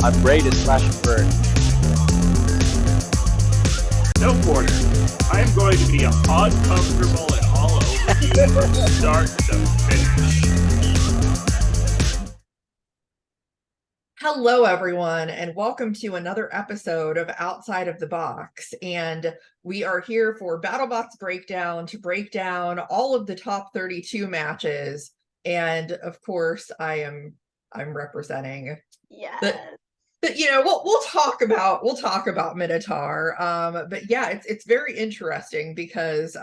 I'm ready to slash and burn. No quarter. I am going to be uncomfortable and all over you from start to finish. Hello, everyone, and welcome to another episode of Outside of the Box. And we are here for BattleBots Breakdown to break down all of the top 32 matches. And of course, I'm representing. Yes. But you know, we'll talk about Minotaur. But yeah, it's very interesting because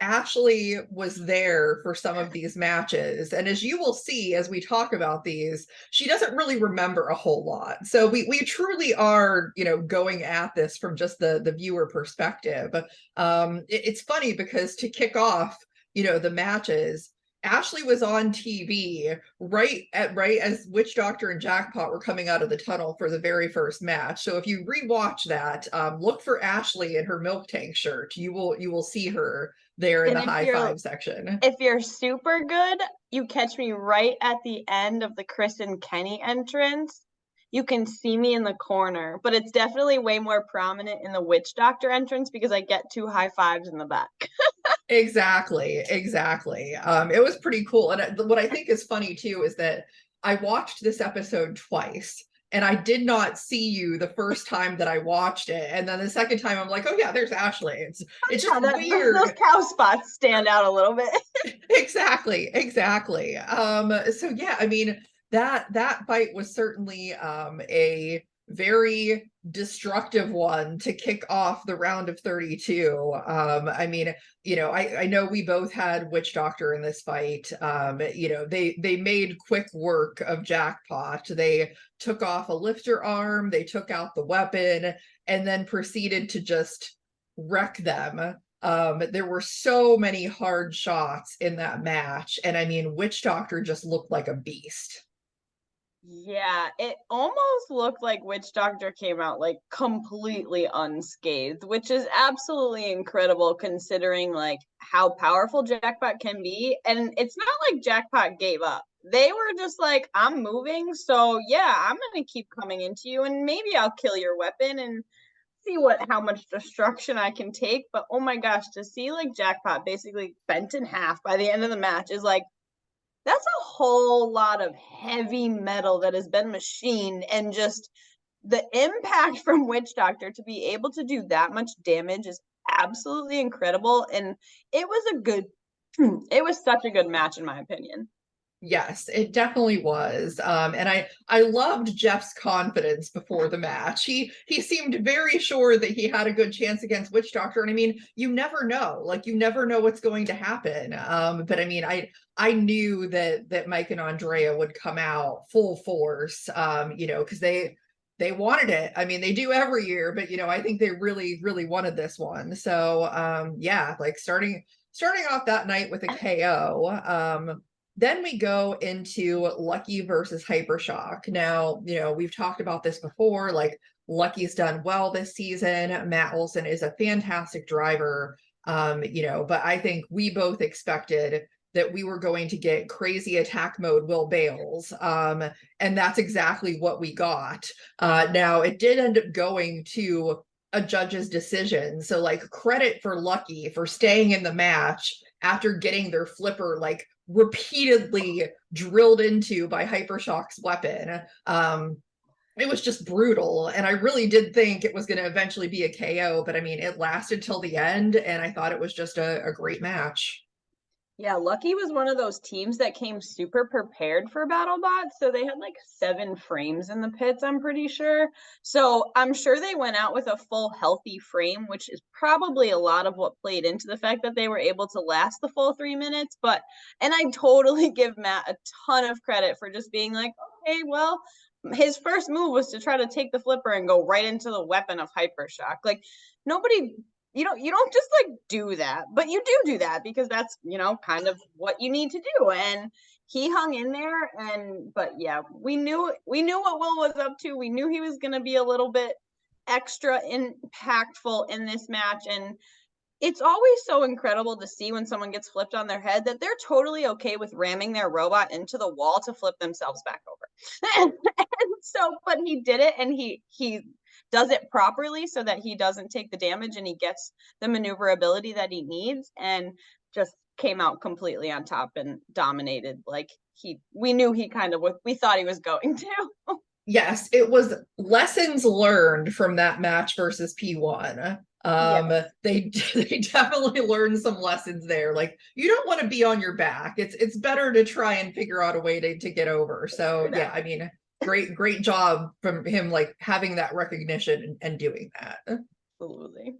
Ashley was there for some of these matches, and as you will see as we talk about these, she doesn't really remember a whole lot. So we truly are, you know, going at this from just the viewer perspective. It's funny because to kick off, you know, the matches, Ashley was on TV right as Witch Doctor and Jackpot were coming out of the tunnel for the very first match. So if you rewatch that, look for Ashley in her milk tank shirt. You will see her there in the high five section. If you're super good, you catch me right at the end of the Chris and Kenny entrance. You can see me in the corner, but it's definitely way more prominent in the Witch Doctor entrance because I get 2 high fives in the back. Exactly. It was pretty cool. And what I think is funny too is that I watched this episode twice and I did not see you the first time that I watched it. And then the second time I'm like, oh yeah, there's Ashley. It's just weird. Those cow spots stand out a little bit. Exactly. So yeah, I mean, that fight was certainly a very destructive one to kick off the round of 32. I mean, you know, I know we both had Witch Doctor in this fight. You know, they made quick work of Jackpot. They took off a lifter arm, they took out the weapon, and then proceeded to just wreck them. There were so many hard shots in that match, and I mean, Witch Doctor just looked like a beast. Yeah, it almost looked like Witch Doctor came out like completely unscathed, which is absolutely incredible considering like how powerful Jackpot can be. And it's not like Jackpot gave up. They were just like, I'm moving, so yeah, I'm gonna keep coming into you and maybe I'll kill your weapon and see how much destruction I can take. But oh my gosh, to see like Jackpot basically bent in half by the end of the match is like, that's a whole lot of heavy metal that has been machined, and just the impact from Witch Doctor to be able to do that much damage is absolutely incredible. And it was such a good match in my opinion. Yes, it definitely was. And I loved Jeff's confidence before the match. He seemed very sure that he had a good chance against Witch Doctor. And I mean, you never know. Like, you never know what's going to happen. But I mean, I knew that Mike and Andrea would come out full force, you know, because they wanted it. I mean, they do every year, but you know, I think they really, really wanted this one. So yeah, like starting off that night with a KO. Then we go into Lucky versus Hypershock. Now, you know, we've talked about this before, like Lucky's done well this season. Matt Olson is a fantastic driver, you know, but I think we both expected that we were going to get crazy attack mode Will Bales, and that's exactly what we got. Now, it did end up going to a judge's decision, so like credit for Lucky for staying in the match after getting their flipper like repeatedly drilled into by Hypershock's weapon. It was just brutal, and I really did think it was going to eventually be a KO, but I mean, it lasted till the end, and I thought it was just a great match. Yeah, Lucky was one of those teams that came super prepared for BattleBots. So they had like 7 frames in the pits, I'm pretty sure. So I'm sure they went out with a full healthy frame, which is probably a lot of what played into the fact that they were able to last the full 3 minutes. And I totally give Matt a ton of credit for just being like, okay, well, his first move was to try to take the flipper and go right into the weapon of Hypershock. Like, nobody... You don't just like do that, but you do that because that's, you know, kind of what you need to do. And he hung in there. But yeah, we knew what Will was up to. We knew he was going to be a little bit extra impactful in this match. And it's always so incredible to see when someone gets flipped on their head that they're totally okay with ramming their robot into the wall to flip themselves back over. And so, but he did it, and he does it properly so that he doesn't take the damage and he gets the maneuverability that he needs, and just came out completely on top and dominated. Like we knew he kind of, we thought he was going to. Yes, it was lessons learned from that match versus P1. Yes. They definitely learned some lessons there. Like, you don't want to be on your back. It's better to try and figure out a way to get over. So yeah, I mean, great job from him, like having that recognition and doing that. Absolutely.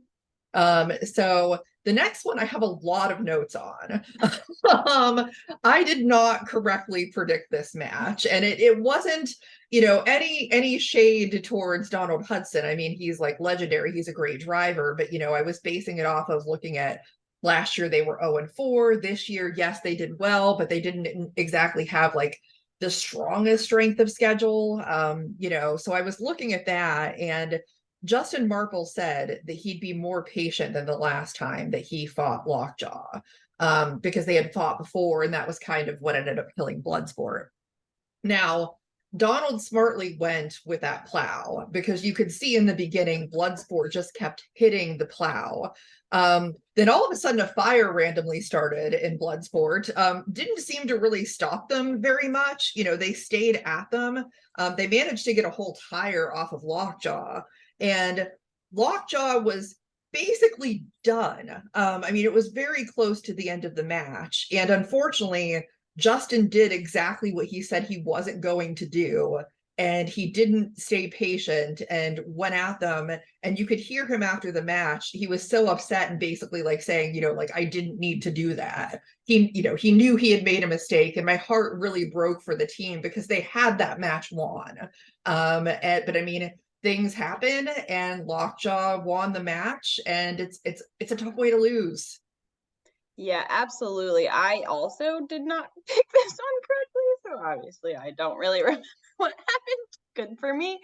So the next one I have a lot of notes on. I did not correctly predict this match, and it wasn't, you know, any shade towards Donald Hudson. I mean, he's like legendary, he's a great driver, but you know, I was basing it off of looking at last year they were 0-4. This year, yes, they did well, but they didn't exactly have like the strongest strength of schedule. You know, so I was looking at that, and Justin Marple said that he'd be more patient than the last time that he fought Lockjaw, because they had fought before, and that was kind of what ended up killing Bloodsport. Now, Donald smartly went with that plow, because you could see in the beginning Bloodsport just kept hitting the plow. Then all of a sudden a fire randomly started in Bloodsport. Didn't seem to really stop them very much. You know, they stayed at them. They managed to get a whole tire off of Lockjaw, and Lockjaw was basically done. I mean, it was very close to the end of the match, and unfortunately Justin did exactly what he said he wasn't going to do, and he didn't stay patient and went at them. And you could hear him after the match, he was so upset and basically like saying, you know, like, I didn't need to do that. He, you know, he knew he had made a mistake, and my heart really broke for the team because they had that match won. But I mean, things happen, and Lockjaw won the match, and it's a tough way to lose. Yeah, absolutely. I also did not pick this one correctly, so obviously I don't really remember what happened. Good for me.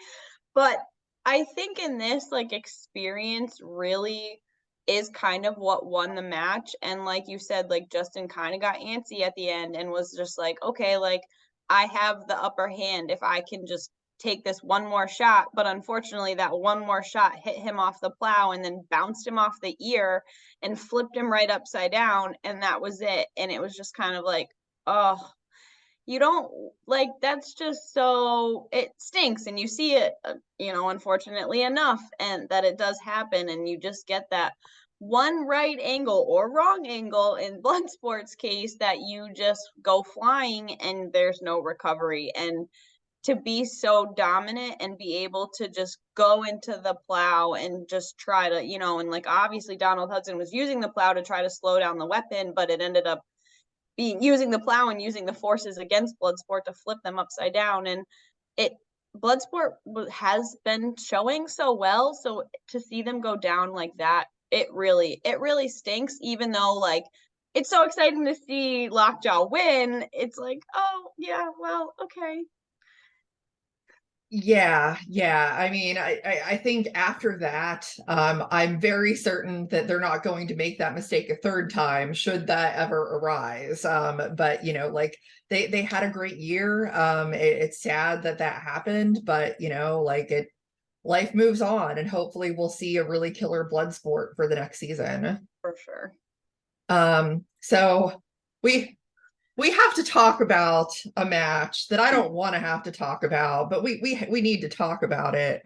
But I think in this, like, experience really is kind of what won the match. And like you said, like, Justin kind of got antsy at the end and was just like, okay, like, I have the upper hand if I can just take this one more shot. But unfortunately, that one more shot hit him off the plow and then bounced him off the ear and flipped him right upside down. And that was it. And it was just kind of like, oh, you don't, like, that's just, so it stinks, and you see it, you know, unfortunately enough, and that it does happen, and you just get that one right angle or wrong angle in Bloodsport's case that you just go flying and there's no recovery. And to be so dominant and be able to just go into the plow and just try to, you know, and like, obviously Donald Hudson was using the plow to try to slow down the weapon, but it ended up being using the plow and using the forces against Bloodsport to flip them upside down. And it, Bloodsport has been showing so well, so to see them go down like that, it really stinks. Even though, like, it's so exciting to see Lockjaw win, it's like, oh yeah, well, okay. Yeah. I mean, I think after that, I'm very certain that they're not going to make that mistake a third time, should that ever arise. But you know, like, they had a great year. It's sad that happened, but you know, like, life moves on, and hopefully we'll see a really killer Bloodsport for the next season. For sure. So we have to talk about a match that I don't want to have to talk about, but we need to talk about it.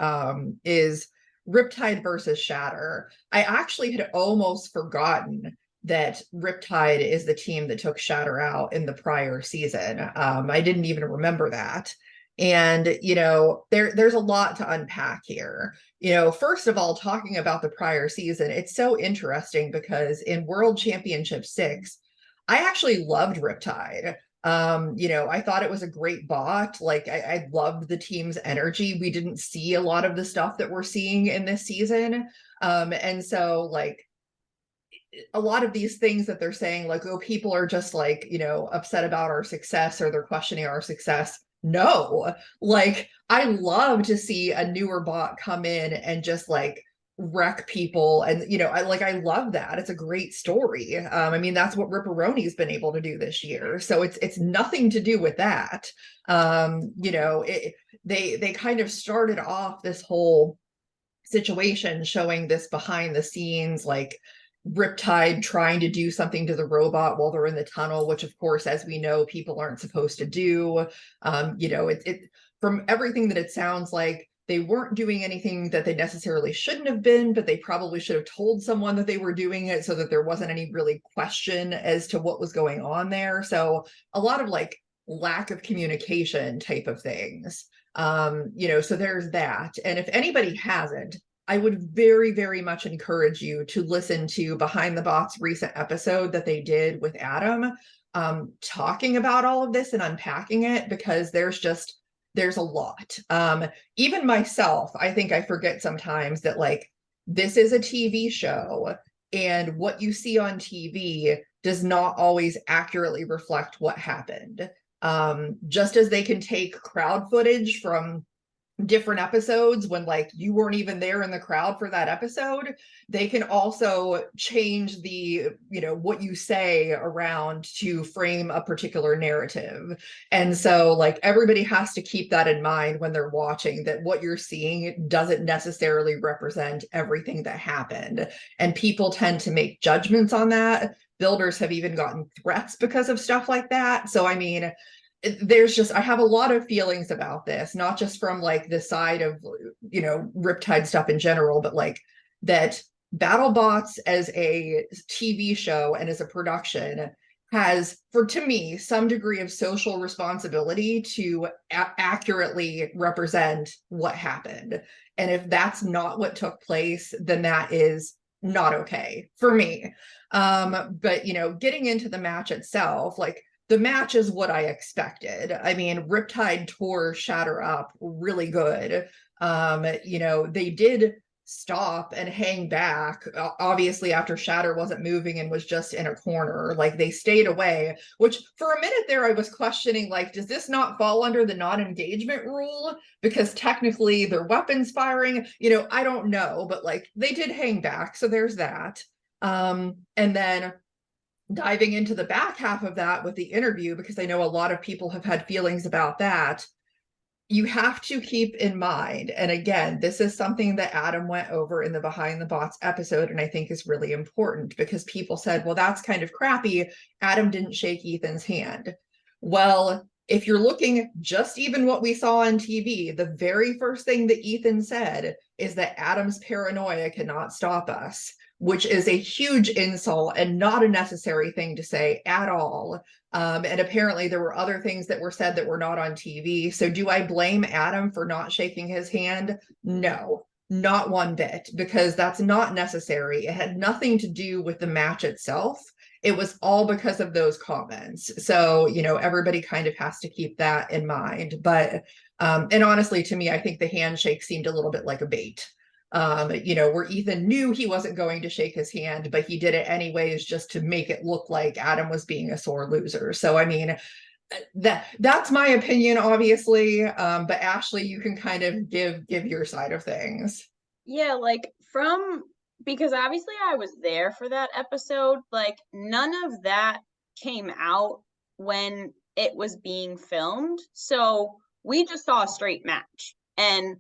Is Riptide versus Shatter. I actually had almost forgotten that Riptide is the team that took Shatter out in the prior season. I didn't even remember that. And you know, there's a lot to unpack here. You know, first of all, talking about the prior season, it's so interesting because in World Championship 6, I actually loved Riptide. You know, I thought it was a great bot. Like, I loved the team's energy. We didn't see a lot of the stuff that we're seeing in this season. And so, like, a lot of these things that they're saying, like, oh, people are just, like, you know, upset about our success, or they're questioning our success. No, like, I love to see a newer bot come in and just, like, wreck people. And I love that. It's a great story. I mean, that's what Ripperoni's been able to do this year, so it's nothing to do with that. They kind of started off this whole situation showing this behind the scenes, like Riptide trying to do something to the robot while they're in the tunnel, which of course, as we know, people aren't supposed to do. From everything that it sounds like, they weren't doing anything that they necessarily shouldn't have been, but they probably should have told someone that they were doing it so that there wasn't any really question as to what was going on there. So a lot of like lack of communication type of things. So there's that. And if anybody hasn't, I would very, very much encourage you to listen to Behind the Bots' recent episode that they did with Adam, talking about all of this and unpacking it, because there's a lot. Even myself, I think I forget sometimes that like this is a TV show, and what you see on TV does not always accurately reflect what happened. Just as they can take crowd footage from different episodes when like you weren't even there in the crowd for that episode, they can also change the what you say around to frame a particular narrative. And so like everybody has to keep that in mind when they're watching, that what you're seeing doesn't necessarily represent everything that happened, and people tend to make judgments on that. Builders have even gotten threats because of stuff like that. So I mean, I have a lot of feelings about this, not just from like the side of Riptide stuff in general, but like that BattleBots as a TV show and as a production has, to me, some degree of social responsibility to accurately represent what happened. And if that's not what took place, then that is not okay for me. But getting into the match itself, like, the match is what I expected. I mean, Riptide tore Shatter up really good. They did stop and hang back, obviously, after Shatter wasn't moving and was just in a corner. Like, they stayed away, which for a minute there I was questioning, like, does this not fall under the non-engagement rule? Because technically their weapons firing, I don't know, but like they did hang back. So there's that. And then diving into the back half of that with the interview, because I know a lot of people have had feelings about that, you have to keep in mind, and again, this is something that Adam went over in the Behind the Bots episode, and I think is really important, because people said, well, that's kind of crappy. Adam didn't shake Ethan's hand. Well, if you're looking just even what we saw on TV, the very first thing that Ethan said is that Adam's paranoia cannot stop us, which is a huge insult and not a necessary thing to say at all. And apparently there were other things that were said that were not on TV. So do I blame Adam for not shaking his hand? No, not one bit, because that's not necessary. It had nothing to do with the match itself. It was all because of those comments. So, everybody kind of has to keep that in mind. But, and honestly, to me, I think the handshake seemed a little bit like a bait. Where Ethan knew he wasn't going to shake his hand, but he did it anyways, just to make it look like Adam was being a sore loser. So, I mean, that's my opinion, obviously. But Ashley, you can kind of give your side of things. Yeah, like because obviously I was there for that episode, like none of that came out when it was being filmed. So we just saw a straight match and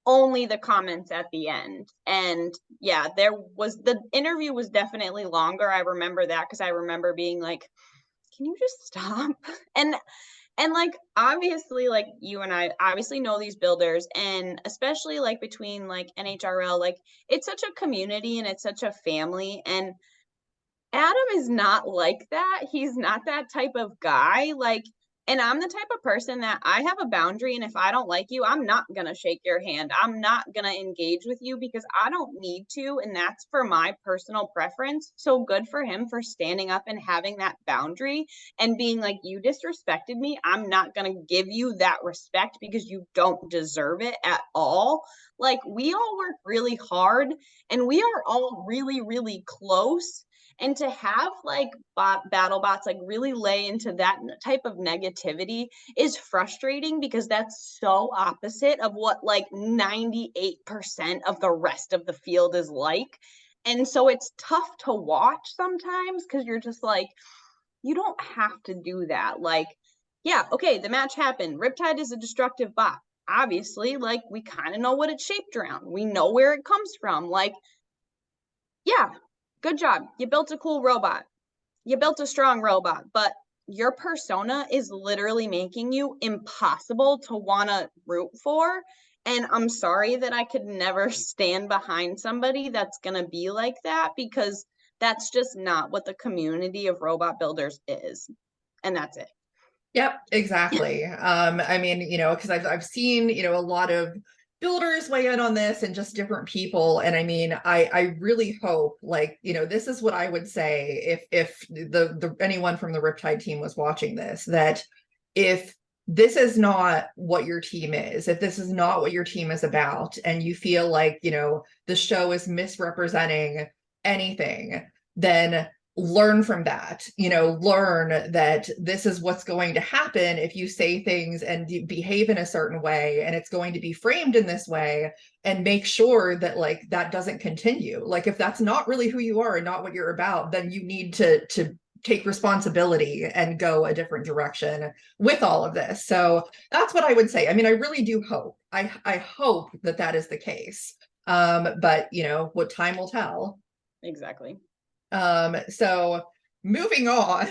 only the comments at the end. And yeah, the interview was definitely longer. I remember that, because I remember being like, can you just stop? And like, obviously, like, you and I obviously know these builders, and especially like between like NHRL, like it's such a community and it's such a family, and Adam is not like that. He's not that type of guy. Like, and I'm the type of person that I have a boundary, and if I don't like you, I'm not going to shake your hand. I'm not going to engage with you because I don't need to, and that's for my personal preference. So good for him for standing up and having that boundary and being like, you disrespected me. I'm not going to give you that respect because you don't deserve it at all. Like, we all work really hard and we are all really, really close. And to have like BattleBots like really lay into that type of negativity is frustrating, because that's so opposite of what like 98% of the rest of the field is like. And so it's tough to watch sometimes, because you're just like, you don't have to do that. Like, yeah, okay, the match happened. Riptide is a destructive bot. Obviously, like, we kind of know what it's shaped around. We know where it comes from. Like, yeah, good job. You built a cool robot. You built a strong robot, but your persona is literally making you impossible to want to root for. And I'm sorry that I could never stand behind somebody that's going to be like that, because that's just not what the community of robot builders is. And that's it. Yep, exactly. I mean, you know, because I've seen, you know, a lot of builders weigh in on this and just different people. And I mean, I really hope, like, you know, this is what I would say if the anyone from the Riptide team was watching this, that if this is not what your team is, if this is not what your team is about, and you feel like, you know, the show is misrepresenting anything, then learn from that. You know, learn that this is what's going to happen if you say things and behave in a certain way, and it's going to be framed in this way, and make sure that like that doesn't continue. Like, if that's not really who you are and not what you're about, then you need to take responsibility and go a different direction with all of this. So that's what I would say. I mean, I really do hope, I hope that that is the case. But you know, what time will tell. Exactly. So moving on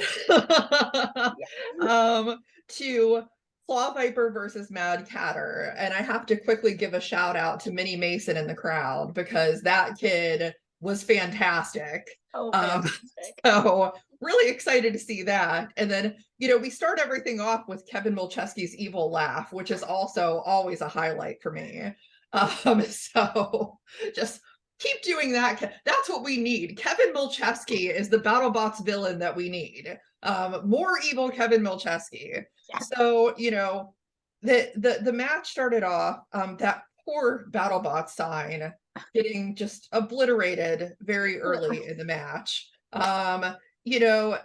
to Claw Viper versus Mad Catter. And I have to quickly give a shout out to Minnie Mason in the crowd, because that kid was fantastic. Oh, fantastic. So really excited to see that. And then, you know, we start everything off with Kevin Milcheski's evil laugh, which is also always a highlight for me. So just keep doing that. That's what we need. Kevin Milcheski is the BattleBots villain that we need. More evil Kevin Milcheski. Yeah. So, you know, the match started off, that poor BattleBots sign getting just obliterated very early in the match. You know,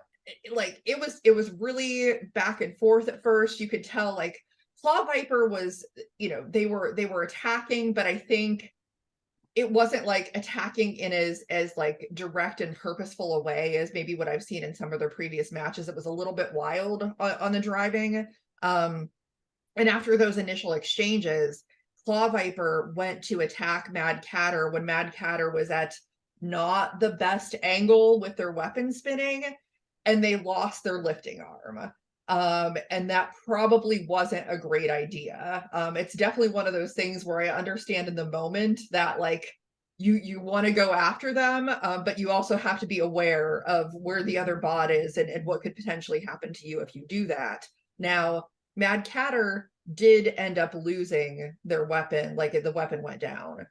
like it was really back and forth at first. You could tell like Claw Viper was, you know, they were attacking, but I think it wasn't like attacking in as like direct and purposeful a way as maybe what I've seen in some of their previous matches. It was a little bit wild on the driving. And after those initial exchanges, Claw Viper went to attack Mad Catter when Mad Catter was at not the best angle with their weapon spinning, and they lost their lifting arm. And that probably wasn't a great idea. It's definitely one of those things where I understand in the moment that like you want to go after them, but you also have to be aware of where the other bot is and what could potentially happen to you if you do that. Now, Mad Catter did end up losing their weapon, like the weapon went down.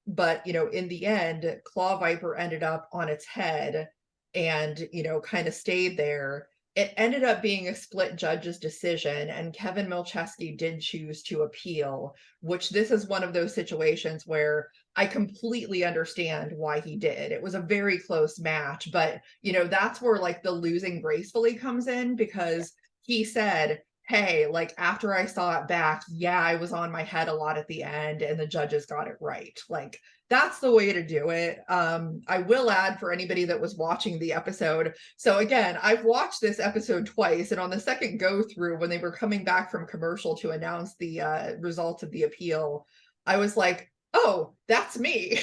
But you know, in the end, Claw Viper ended up on its head and, you know, kind of stayed there. It ended up being a split judge's decision, and Kevin Milcheski did choose to appeal, which this is one of those situations where I completely understand why he did. It was a very close match, but you know, that's where like the losing gracefully comes in, because he said, hey, like after I saw it back, yeah, I was on my head a lot at the end and the judges got it right. Like that's the way to do it. I will add for anybody that was watching the episode. So again, I've watched this episode twice, and on the second go through, when they were coming back from commercial to announce the results of the appeal, I was like, oh, that's me.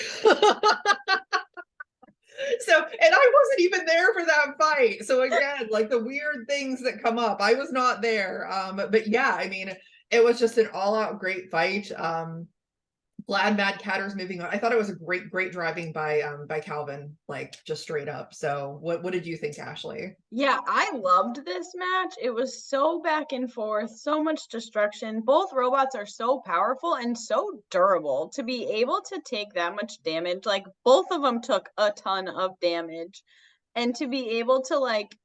So, and I wasn't even there for that fight. So again, like the weird things that come up, I was not there. But yeah, I mean, it was just an all-out great fight. Glad Mad Catter's moving on. I thought it was a great driving by Calvin, like just straight up. So what did you think, Ashley? Yeah, I loved this match. It was so back and forth, so much destruction. Both robots are so powerful and so durable to be able to take that much damage. Like both of them took a ton of damage, and to be able to like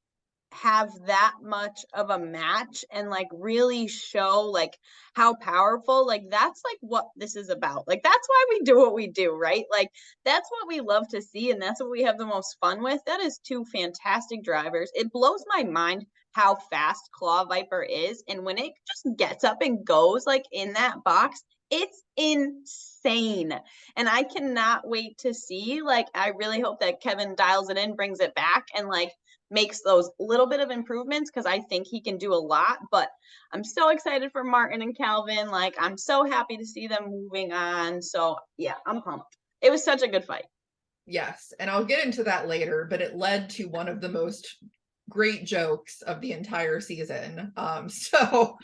have that much of a match and like really show like how powerful, like that's like what this is about. Like that's why we do what we do, right? Like that's what we love to see and that's what we have the most fun with. That is two fantastic drivers. It blows my mind how fast Claw Viper is, and when it just gets up and goes like in that box, it's insane. And I cannot wait to see, like I really hope that Kevin dials it in, brings it back, and like makes those little bit of improvements, because I think he can do a lot. But I'm so excited for Martin and Calvin. Like I'm so happy to see them moving on. So yeah, I'm pumped. It was such a good fight. Yes, and I'll get into that later, but it led to one of the most great jokes of the entire season. So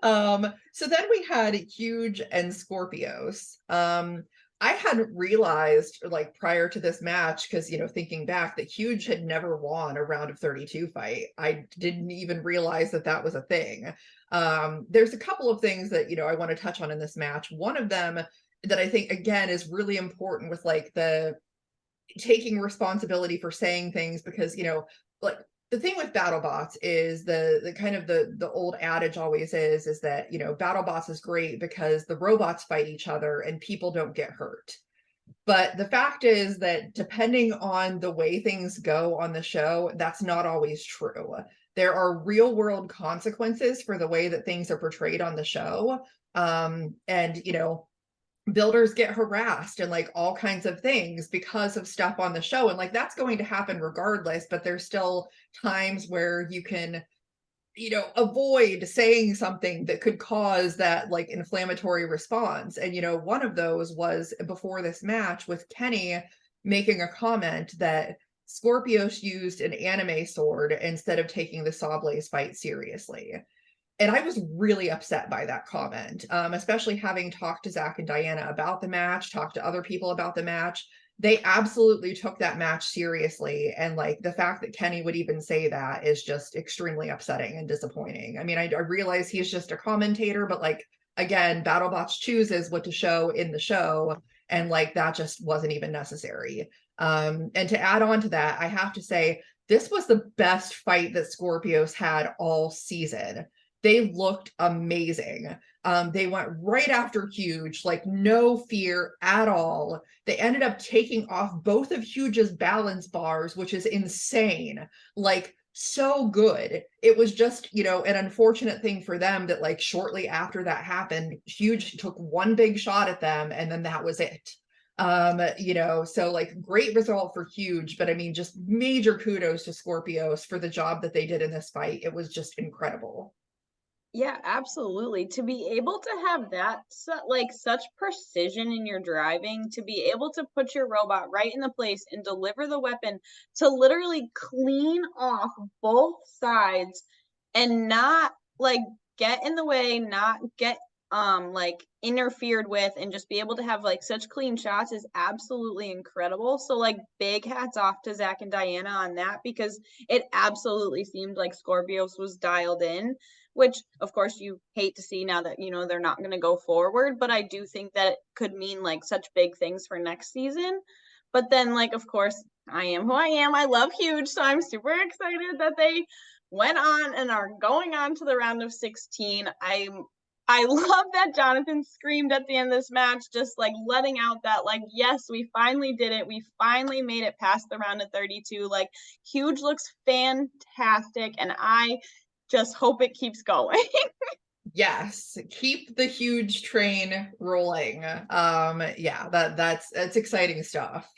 then we had Huge and Scorpios. I had realized, like, prior to this match, because thinking back, that Huge had never won a round of 32 fight. I didn't even realize that that was a thing. There's a couple of things that I want to touch on in this match. One of them that I think again is really important with like the taking responsibility for saying things, because like the thing with BattleBots is the kind of the old adage always is that BattleBots is great because the robots fight each other and people don't get hurt. But the fact is that depending on the way things go on the show, that's not always true. There are real world consequences for the way that things are portrayed on the show. And builders get harassed and like all kinds of things because of stuff on the show, and like that's going to happen regardless, but there's still times where you can avoid saying something that could cause that like inflammatory response. And one of those was before this match with Kenny making a comment that Scorpios used an anime sword instead of taking the Sawblaze fight seriously. And I was really upset by that comment, especially having talked to Zach and Diana about the match, talked to other people about the match. They absolutely took that match seriously. And like the fact that Kenny would even say that is just extremely upsetting and disappointing. I mean, I realize he's just a commentator, but like, again, BattleBots chooses what to show in the show. And like, that just wasn't even necessary. And to add on to that, I have to say, this was the best fight that Scorpios had all season. They looked amazing. They went right after Huge, like no fear at all. They ended up taking off both of Huge's balance bars, which is insane. Like so good. It was just, an unfortunate thing for them that like shortly after that happened, Huge took one big shot at them and then that was it. So like great result for Huge, but I mean, just major kudos to Scorpios for the job that they did in this fight. It was just incredible. Yeah, absolutely. To be able to have that like such precision in your driving, to be able to put your robot right in the place and deliver the weapon to literally clean off both sides and not like get in the way, not get like interfered with, and just be able to have like such clean shots is absolutely incredible. So like big hats off to Zach and Diana on that, because it absolutely seemed like Scorpios was dialed in, which of course you hate to see now that they're not going to go forward. But I do think that it could mean like such big things for next season. But then like of course I am who I am. I love Huge, so I'm super excited that they went on and are going on to the round of 16. I love that Jonathan screamed at the end of this match, just like letting out that like, yes, we finally did it. We finally made it past the round of 32. Like Huge looks fantastic, and I just hope it keeps going. Yes, keep the Huge train rolling. Yeah, that's exciting stuff.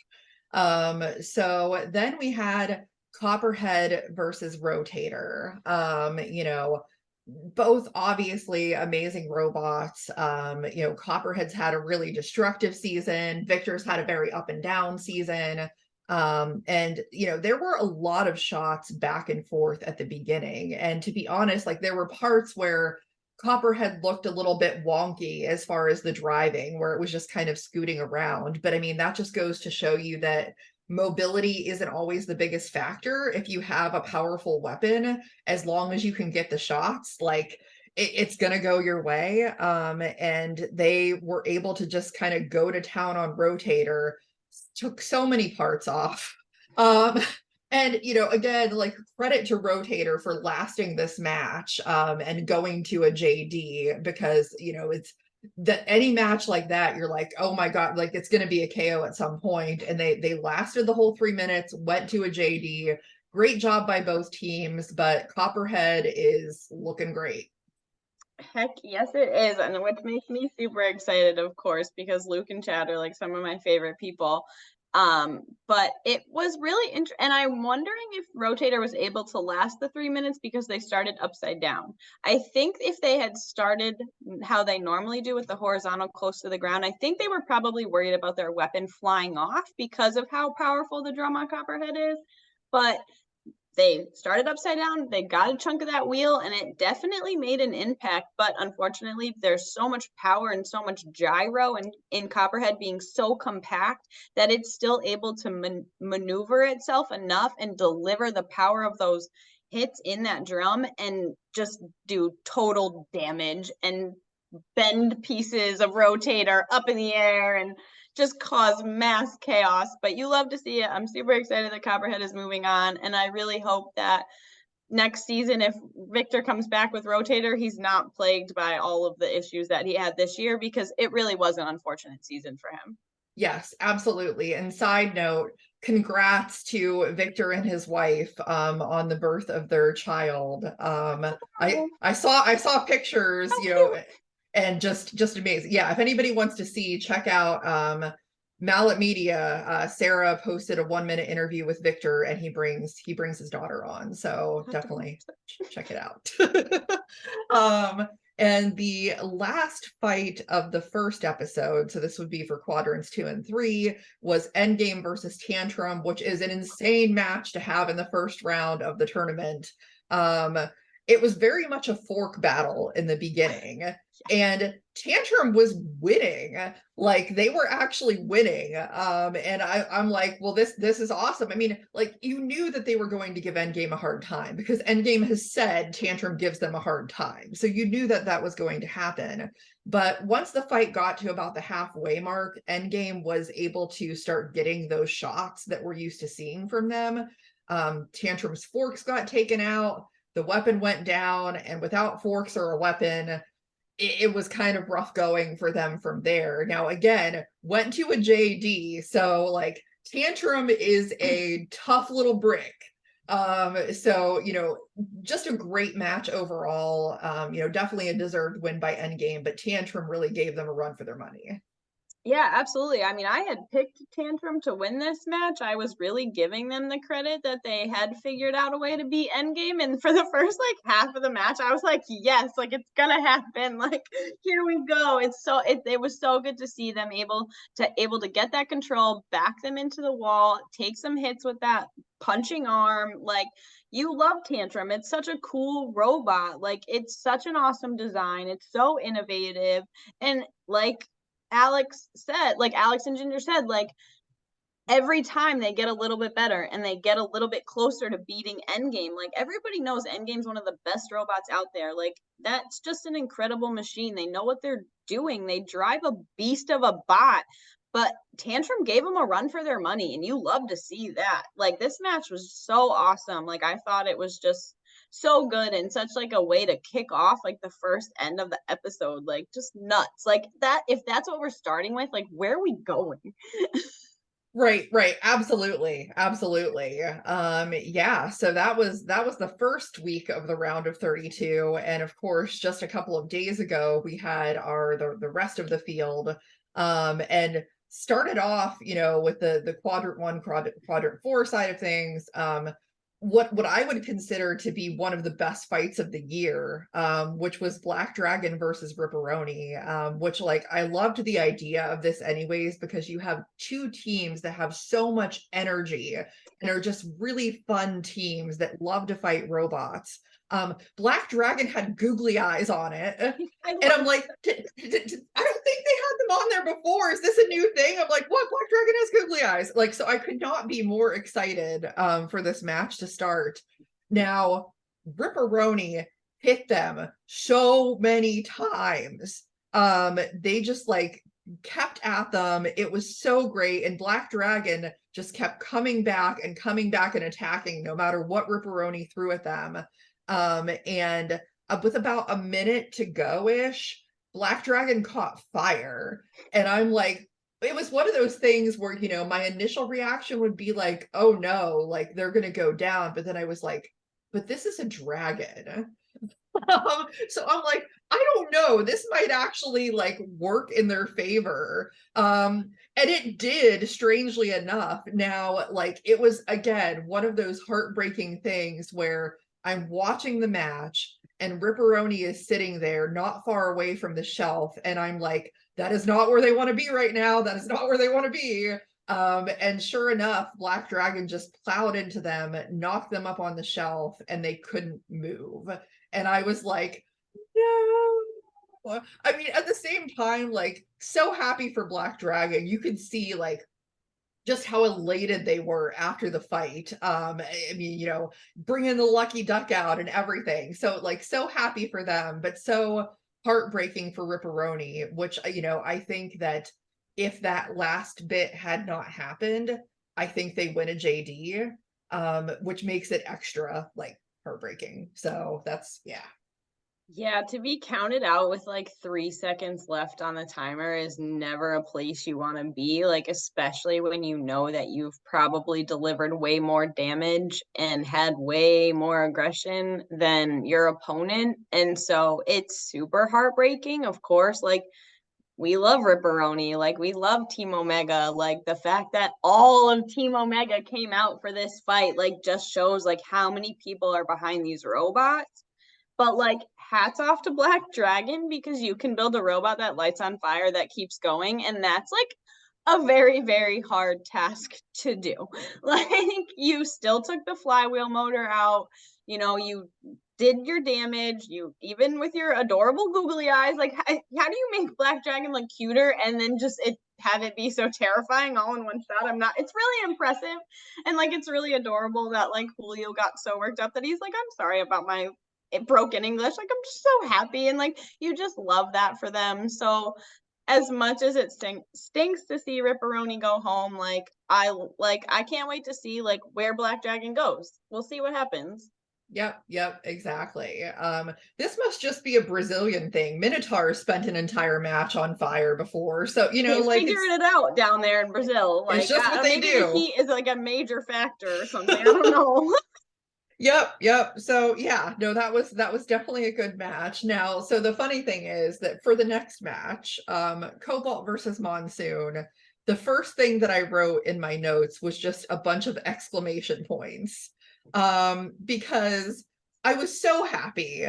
So then we had Copperhead versus Rotator. Both obviously amazing robots. Copperhead's had a really destructive season. Victor's had a very up and down season. And there were a lot of shots back and forth at the beginning. And to be honest, like there were parts where Copperhead looked a little bit wonky as far as the driving, where it was just kind of scooting around. But I mean, that just goes to show you that mobility isn't always the biggest factor if you have a powerful weapon. As long as you can get the shots, like it's gonna go your way. And they were able to just kind of go to town on Rotator, took so many parts off. And, again, like, credit to Rotator for lasting this match and going to a JD, because, it's that any match like that, you're like, oh my God, like, it's going to be a KO at some point. And they lasted the whole 3 minutes, went to a JD. Great job by both teams, but Copperhead is looking great. Heck yes, it is. And which makes me super excited, of course, because Luke and Chad are like some of my favorite people. But it was really interesting. And I'm wondering if Rotator was able to last the 3 minutes because they started upside down. I think if they had started how they normally do with the horizontal close to the ground, I think they were probably worried about their weapon flying off because of how powerful the drum on Copperhead is. But they started upside down, they got a chunk of that wheel, and it definitely made an impact. But unfortunately, there's so much power and so much gyro in Copperhead being so compact that it's still able to maneuver itself enough and deliver the power of those hits in that drum and just do total damage and bend pieces of Rotator up in the air and just cause mass chaos. But you love to see it. I'm super excited that Copperhead is moving on, and I really hope that next season, if Victor comes back with Rotator, he's not plagued by all of the issues that he had this year, because it really was an unfortunate season for him. Yes, absolutely. And side note, congrats to Victor and his wife on the birth of their child. I saw pictures, and just amazing. Yeah, if anybody wants to see, check out Mallet Media. Sarah posted a 1-minute interview with Victor, and he brings his daughter on. So definitely check it out. And the last fight of the first episode, so this would be for quadrants 2 and 3, was Endgame versus Tantrum, which is an insane match to have in the first round of the tournament. It was very much a fork battle in the beginning, and Tantrum was winning. Like, they were actually winning. And I'm like, well, this is awesome. I mean, like, you knew that they were going to give Endgame a hard time because Endgame has said Tantrum gives them a hard time. So you knew that was going to happen. But once the fight got to about the halfway mark, Endgame was able to start getting those shots that we're used to seeing from them. Tantrum's forks got taken out. The weapon went down, and without forks or a weapon, it was kind of rough going for them from there. Now, again, went to a JD, so like Tantrum is a tough little brick. So, just a great match overall. Definitely a deserved win by Endgame, but Tantrum really gave them a run for their money. Yeah, absolutely. I mean, I had picked Tantrum to win this match. I was really giving them the credit that they had figured out a way to beat Endgame. And for the first half of the match, I was like, yes, it's gonna happen. Here we go. It was so good to see them able to get that control, back them into the wall, take some hits with that punching arm. You love Tantrum. It's such a cool robot. It's such an awesome design. It's so innovative. And Alex and Ginger said, every time they get a little bit better and they get a little bit closer to beating Endgame. Everybody knows Endgame's one of the best robots out there. That's just an incredible machine. They know what they're doing. They drive a beast of a bot, but Tantrum gave them a run for their money, and you love to see that. This match was so awesome. I thought it was just so good, and such a way to kick off the first end of the episode. Just nuts. That, if that's what we're starting with, where are we going? Right. Absolutely. Yeah. So that was the first week of the round of 32. And of course, just a couple of days ago, we had the rest of the field. And started off, with the quadrant 1, quadrant 4 side of things. What I would consider to be one of the best fights of the year, which was Black Dragon versus Ripperoni, which I loved the idea of this anyways, because you have two teams that have so much energy and are just really fun teams that love to fight robots. Black Dragon had googly eyes on it. And I'm like, I don't think they had them on there before. Is this a new thing? I'm like, what? Black Dragon has googly eyes. So I could not be more excited for this match to start. Now, Ripperoni hit them so many times. They just kept at them. It was so great. And Black Dragon just kept coming back and attacking no matter what Ripperoni threw at them. And with about a minute to go-ish, Black Dragon caught fire. And I'm like, it was one of those things where, you know, my initial reaction would be like, oh no, like they're going to go down. But then I was like, but this is a dragon. So I'm like, I don't know, this might actually like work in their favor. And it did, strangely enough. Now, like, it was again one of those heartbreaking things where I'm watching the match and Ripperoni is sitting there not far away from the shelf, and I'm like, that is not where they want to be right now. That is not where they want to be. And sure enough, Black Dragon just plowed into them, knocked them up on the shelf, and they couldn't move. And I was like, no. I mean, at the same time, like, so happy for Black Dragon. You could see, like, just how elated they were after the fight. I mean, you know, bringing the lucky duck out and everything. So, like, so happy for them, but so heartbreaking for Ripperoni, which, you know, I think that if that last bit had not happened, I think they win a JD, which makes it extra, like, heartbreaking. So that's, yeah. Yeah, to be counted out with like 3 seconds left on the timer is never a place you want to be, like, especially when you know that you've probably delivered way more damage and had way more aggression than your opponent. And so it's super heartbreaking, of course. Like, we love Ripperoni, like, we love Team Omega. Like, the fact that all of Team Omega came out for this fight, like, just shows like how many people are behind these robots. But like, hats off to Black Dragon, because you can build a robot that lights on fire that keeps going, and that's like a very, very hard task to do. Like, you still took the flywheel motor out, you know, you did your damage, you, even with your adorable googly eyes, like, how do you make Black Dragon look cuter and then just have it be so terrifying all in one shot? It's really impressive, and like, it's really adorable that like Julio got so worked up that he's like, I'm sorry about my broken English. Like, I'm just so happy, and like, you just love that for them. So as much as it stinks to see Ripperoni go home, like, I can't wait to see like where Black Dragon goes. We'll see what happens. Yep, exactly. This must just be a Brazilian thing. Minotaur spent an entire match on fire before, so, you know, They like, figured it out down there in Brazil. it's Like, just what they maybe do. the heat is like a major factor or something. I don't know. Yep. So yeah, no, that was definitely a good match. Now, so the funny thing is that for the next match, Cobalt versus Monsoon, the first thing that I wrote in my notes was just a bunch of exclamation points. Because I was so happy.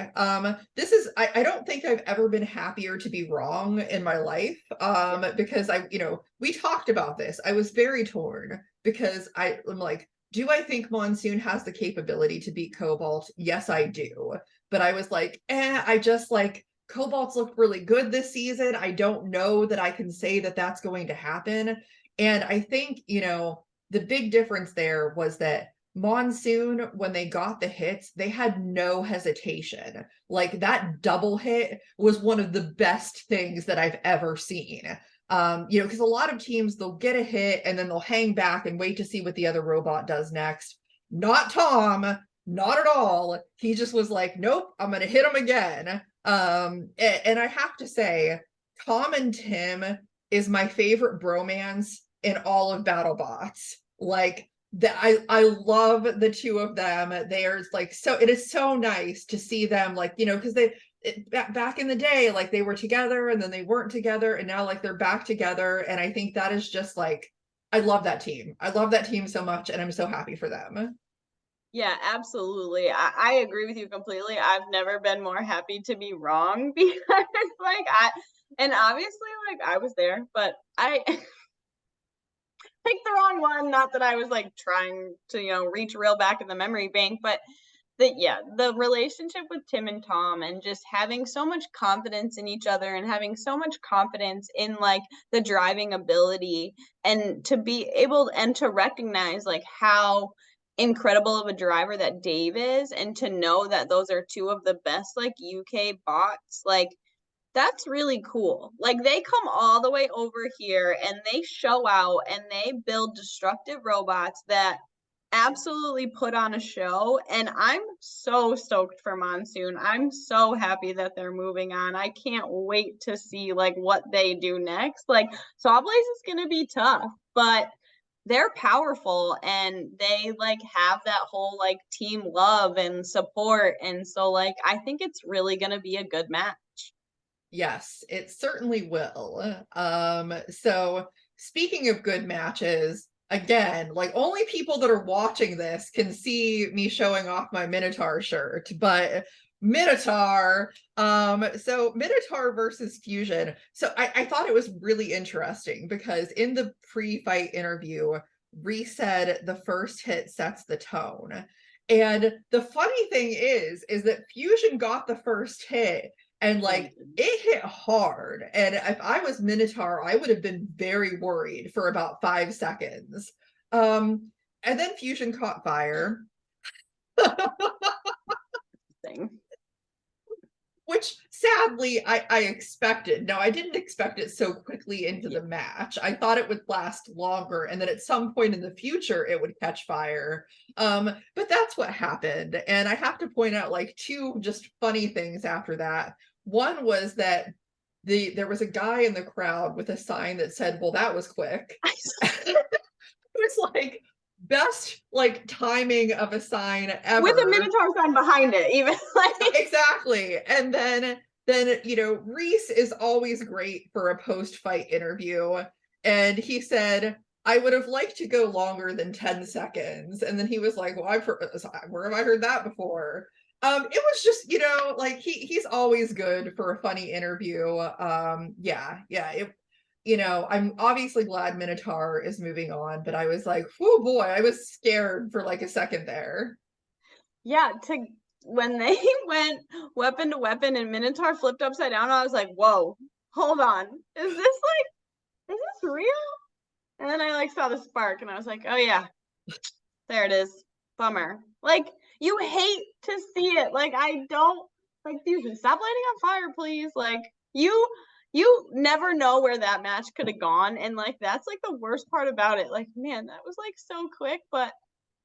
This is, I don't think I've ever been happier to be wrong in my life. Because you know, we talked about this. I was very torn because I'm like, do I think Monsoon has the capability to beat Cobalt? Yes, I do. But I was like, I just like, Cobalt's looked really good this season. I don't know that I can say that that's going to happen. And I think, you know, the big difference there was that Monsoon, when they got the hits, they had no hesitation. Like, that double hit was one of the best things that I've ever seen. You know, because a lot of teams, they'll get a hit and then they'll hang back and wait to see what the other robot does next. Not Tom, not at all. He just was like, nope, I'm gonna hit him again. And I have to say, Tom and Tim is my favorite bromance in all of BattleBots. Like, that, I love the two of them. There's like, so it is so nice to see them, like, you know, because back in the day, like, they were together and then they weren't together, and now like they're back together. And I think that is just like, I love that team. I love that team so much, and I'm so happy for them. Yeah, absolutely. I agree with you completely. I've never been more happy to be wrong because like, and obviously like I was there, but I picked the wrong one. Not that I was like trying to, you know, reach real back in the memory bank, but the relationship with Tim and Tom, and just having so much confidence in each other and having so much confidence in like the driving ability, and to be able and to recognize like how incredible of a driver that Dave is, and to know that those are two of the best like UK bots. Like, that's really cool. Like, they come all the way over here and they show out and they build destructive robots that absolutely put on a show. And I'm so stoked for Monsoon. I'm so happy that they're moving on. I can't wait to see like what they do next. Like, Sawblaze is gonna be tough, but they're powerful and they like have that whole like team love and support. And so like I think it's really gonna be a good match. Yes, it certainly will. So speaking of good matches, again, like only people that are watching this can see me showing off my Minotaur shirt, but Minotaur, so Minotaur versus Fusion. So I thought it was really interesting because in the pre-fight interview, Reese said the first hit sets the tone. And the funny thing is that Fusion got the first hit and like it hit hard. And if I was Minotaur, I would have been very worried for about 5 seconds. And then Fusion caught fire. Which sadly I expected. No, I didn't expect it so quickly into the match. I thought it would last longer and that at some point in the future it would catch fire. But that's what happened. And I have to point out like 2 just funny things after that. One was that there was a guy in the crowd with a sign that said, "Well, that was quick." It was like best like timing of a sign ever. With a Minotaur sign behind it, even like exactly. And then you know, Reese is always great for a post-fight interview. And he said, "I would have liked to go longer than 10 seconds." And then he was like, "Well, where have I heard that before?" It was just, you know, like he's always good for a funny interview. You know, I'm obviously glad Minotaur is moving on, but I was like, "Oh boy," I was scared for like a second there. Yeah, when they went weapon to weapon and Minotaur flipped upside down, I was like, "Whoa, hold on, is this real?" And then I like saw the spark, and I was like, "Oh yeah, there it is." Bummer. Like, you hate to see it. Like, I don't like Fusion. Stop lighting on fire, please. Like, you never know where that match could have gone, and like that's like the worst part about it. Like, man, that was like so quick, but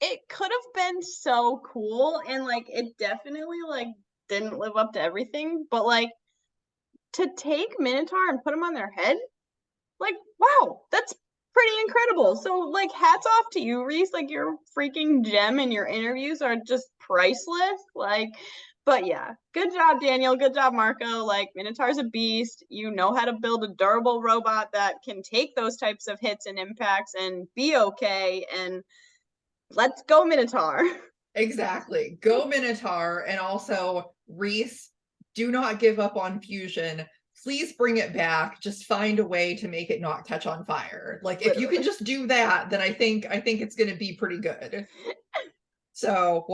it could have been so cool, and like it definitely like didn't live up to everything. But like to take Minotaur and put him on their head, like wow, that's pretty incredible. So like hats off to you, Reese. Like your freaking gem and your interviews are just priceless. Like, but yeah, good job, Daniel. Good job, Marco. Like Minotaur's a beast. You know how to build a durable robot that can take those types of hits and impacts and be okay. And let's go, Minotaur. Exactly. Go Minotaur. And also, Reese, do not give up on Fusion. Please bring it back. Just find a way to make it not catch on fire. Like if you can just do that, then I think it's going to be pretty good. So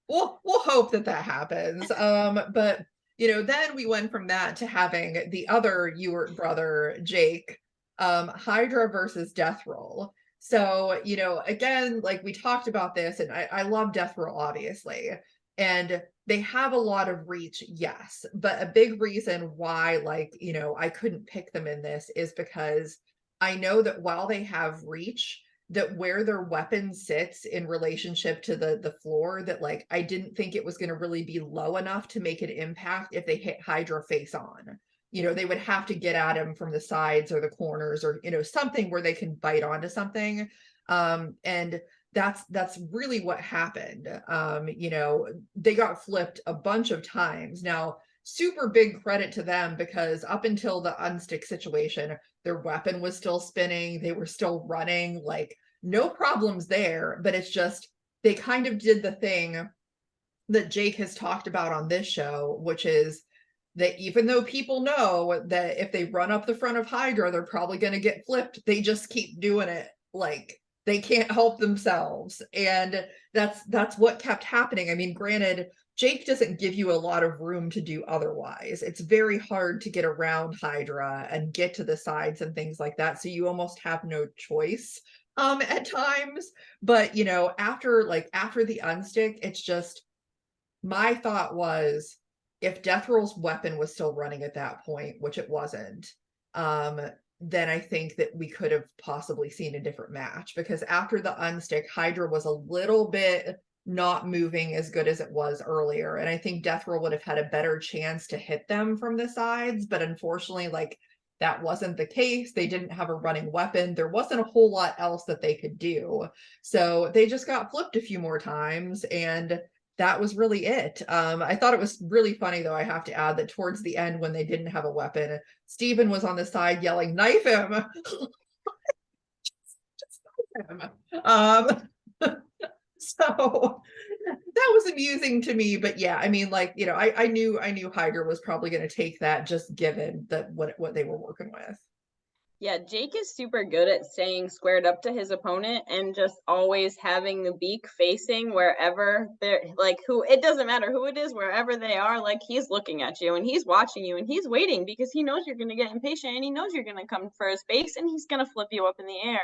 we'll hope that happens. But you know, then we went from that to having the other Ewert brother, Jake, Hydra versus Death Roll. So, you know, again, like we talked about this, and I love Death Roll, obviously. And they have a lot of reach, yes. But a big reason why, like, you know, I couldn't pick them in this is because I know that while they have reach, that where their weapon sits in relationship to the floor, that like I didn't think it was going to really be low enough to make an impact if they hit Hydra face on. You know, they would have to get at him from the sides or the corners or, you know, something where they can bite onto something. And that's really what happened. You know, they got flipped a bunch of times. Now, super big credit to them because up until the unstick situation, their weapon was still spinning. They were still running, like no problems there. But it's just, they kind of did the thing that Jake has talked about on this show, which is that even though people know that if they run up the front of Hydra, they're probably going to get flipped, they just keep doing it. Like they can't help themselves. And that's what kept happening. I mean, granted, Jake doesn't give you a lot of room to do otherwise. It's very hard to get around Hydra and get to the sides and things like that. So you almost have no choice at times. But, you know, after the unstick, it's just, my thought was, if Death Roll's weapon was still running at that point, which it wasn't, then I think that we could have possibly seen a different match, because after the unstick, Hydra was a little bit not moving as good as it was earlier. And I think Death Roll would have had a better chance to hit them from the sides, but unfortunately, like, that wasn't the case. They didn't have a running weapon. There wasn't a whole lot else that they could do. So they just got flipped a few more times, and that was really it. I thought it was really funny, though, I have to add, that towards the end, when they didn't have a weapon, Steven was on the side yelling, "Knife him!" Just knife him. So that was amusing to me. But yeah, I mean, like, I knew Hydra was probably going to take that, just given that what they were working with. Yeah, Jake is super good at staying squared up to his opponent and just always having the beak facing wherever they're, like, it doesn't matter who it is, wherever they are, like, he's looking at you and he's watching you and he's waiting, because he knows you're going to get impatient and he knows you're going to come for his base and he's going to flip you up in the air.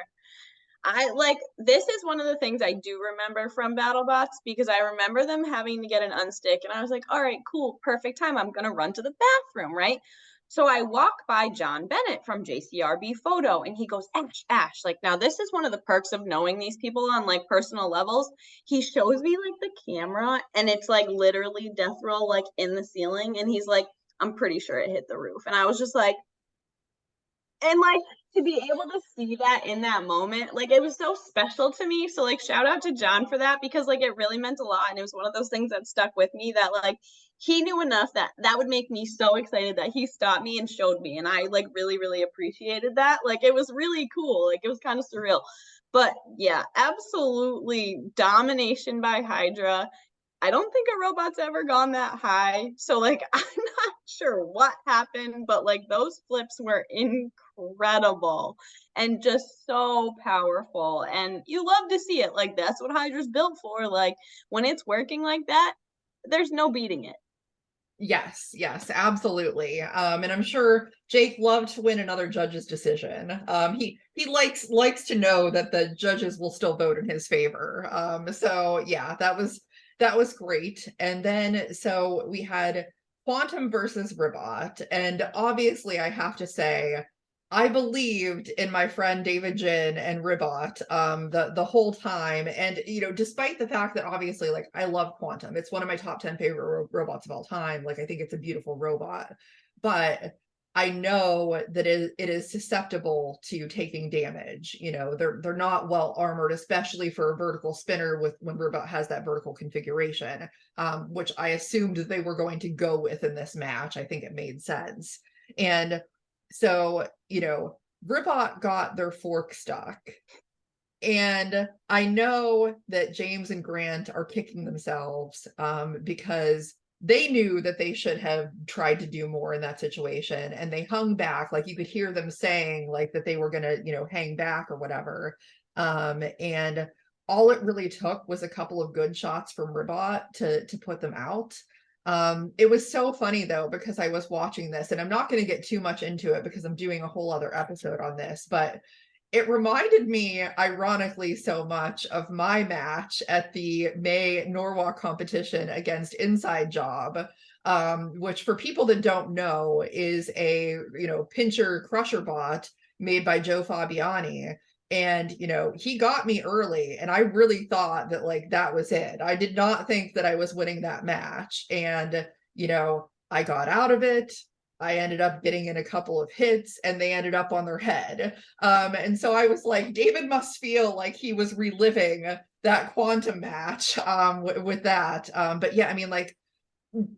This is one of the things I do remember from BattleBots, because I remember them having to get an unstick and I was like, all right, cool, perfect time. I'm going to run to the bathroom, right? So I walk by John Bennett from JCRB Photo and he goes, Ash. Like, now this is one of the perks of knowing these people on like personal levels. He shows me like the camera and it's like literally Death Roll like in the ceiling. And he's like, I'm pretty sure it hit the roof. And I was just like, and like, to be able to see that in that moment, like, it was so special to me. So like, shout out to John for that, because like, it really meant a lot. And it was one of those things that stuck with me, that like, he knew enough that would make me so excited that he stopped me and showed me. And I like really, really appreciated that. Like, it was really cool. Like, it was kind of surreal. But yeah, absolutely domination by Hydra. I don't think a robot's ever gone that high. So like, I'm not sure what happened, but like, those flips were incredible and just so powerful. And you love to see it. Like, that's what Hydra's built for. Like, when it's working like that, there's no beating it. Yes, absolutely. And I'm sure Jake loved to win another judge's decision. He likes to know that the judges will still vote in his favor. So yeah, that was great. And then so we had Quantum versus Ribot, and obviously I have to say, I believed in my friend David Jin and Ribot the whole time. And despite the fact that obviously, like, I love Quantum, it's one of my top 10 favorite robots of all time. Like, I think it's a beautiful robot, but I know that it is susceptible to taking damage. They're not well armored, especially for a vertical spinner when Ribot has that vertical configuration, which I assumed they were going to go with in this match. I think it made sense. And so, Ribot got their fork stuck. And I know that James and Grant are kicking themselves because they knew that they should have tried to do more in that situation. And they hung back. Like, you could hear them saying like that they were going to, hang back or whatever. And all it really took was a couple of good shots from Ribot to put them out. It was so funny though, because I was watching this, and I'm not going to get too much into it because I'm doing a whole other episode on this, but it reminded me, ironically, so much of my match at the May Norwalk competition against Inside Job, which, for people that don't know, is a pincher crusher bot made by Joe Fabiani. And he got me early, and I really thought that like that was it. I did not think that I was winning that match. And I got out of it. I ended up getting in a couple of hits, and they ended up on their head. And so I was like, David must feel like he was reliving that Quantum match with that. But yeah, I mean, like,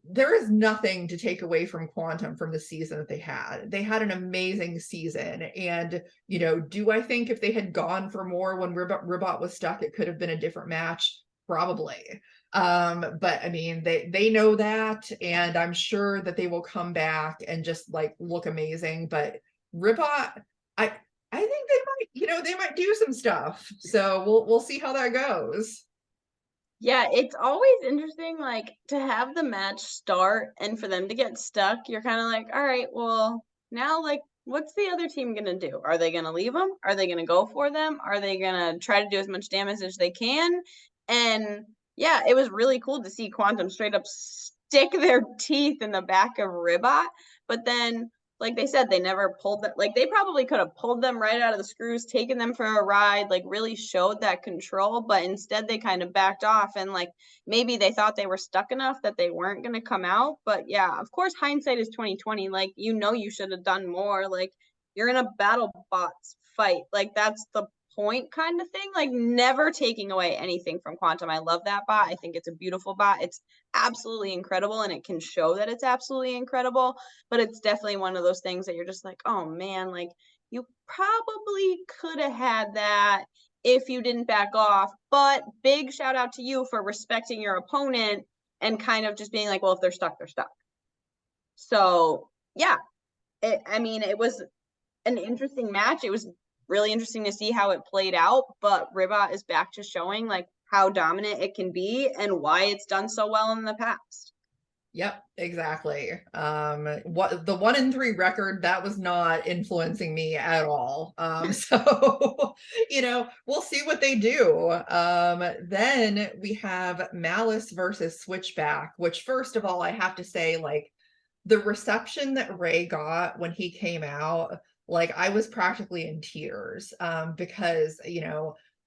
there is nothing to take away from Quantum from the season that they had. They had an amazing season. And, do I think if they had gone for more when Ribot was stuck, it could have been a different match? Probably. But I mean, they know that, and I'm sure that they will come back and just like look amazing. But Ribot, I think they might do some stuff. So we'll see how that goes. Yeah, it's always interesting, like, to have the match start and for them to get stuck. You're kind of like, all right, well, now, like, what's the other team going to do? Are they going to leave them? Are they going to go for them? Are they going to try to do as much damage as they can? And yeah, it was really cool to see Quantum straight up stick their teeth in the back of Ribot. But then, like they said, they never pulled them. Like, they probably could have pulled them right out of the screws, taken them for a ride, like really showed that control, but instead they kind of backed off, and like maybe they thought they were stuck enough that they weren't going to come out. But yeah, of course hindsight is 2020. Like, you should have done more. Like, you're in a BattleBots fight. Like, that's the point kind of thing. Like, never taking away anything from Quantum. I love that bot. I think it's a beautiful bot. It's absolutely incredible, and it can show that it's absolutely incredible, but it's definitely one of those things that you're just like, oh man, like, you probably could have had that if you didn't back off. But big shout out to you for respecting your opponent and kind of just being like, well, if they're stuck, they're stuck. So yeah, it was an interesting match. It was really interesting to see how it played out, but Ribot is back to showing like how dominant it can be and why it's done so well in the past. Yep, exactly. What the 1-3 record, that was not influencing me at all. So we'll see what they do. Then we have Malice versus Switchback, which, first of all, I have to say, like, the reception that Ray got when he came out, like, I was practically in tears, because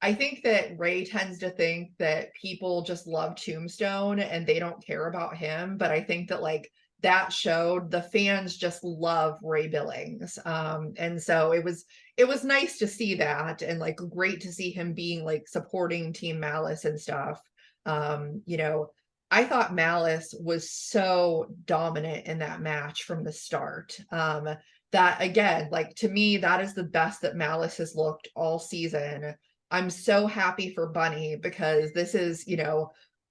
I think that Ray tends to think that people just love Tombstone and they don't care about him. But I think that, like, that showed the fans just love Ray Billings. And so it was nice to see that, and like great to see him being like supporting Team Malice and stuff. I thought Malice was so dominant in that match from the start. That, again, like, to me, that is the best that Malice has looked all season. I'm so happy for Bunny, because this is,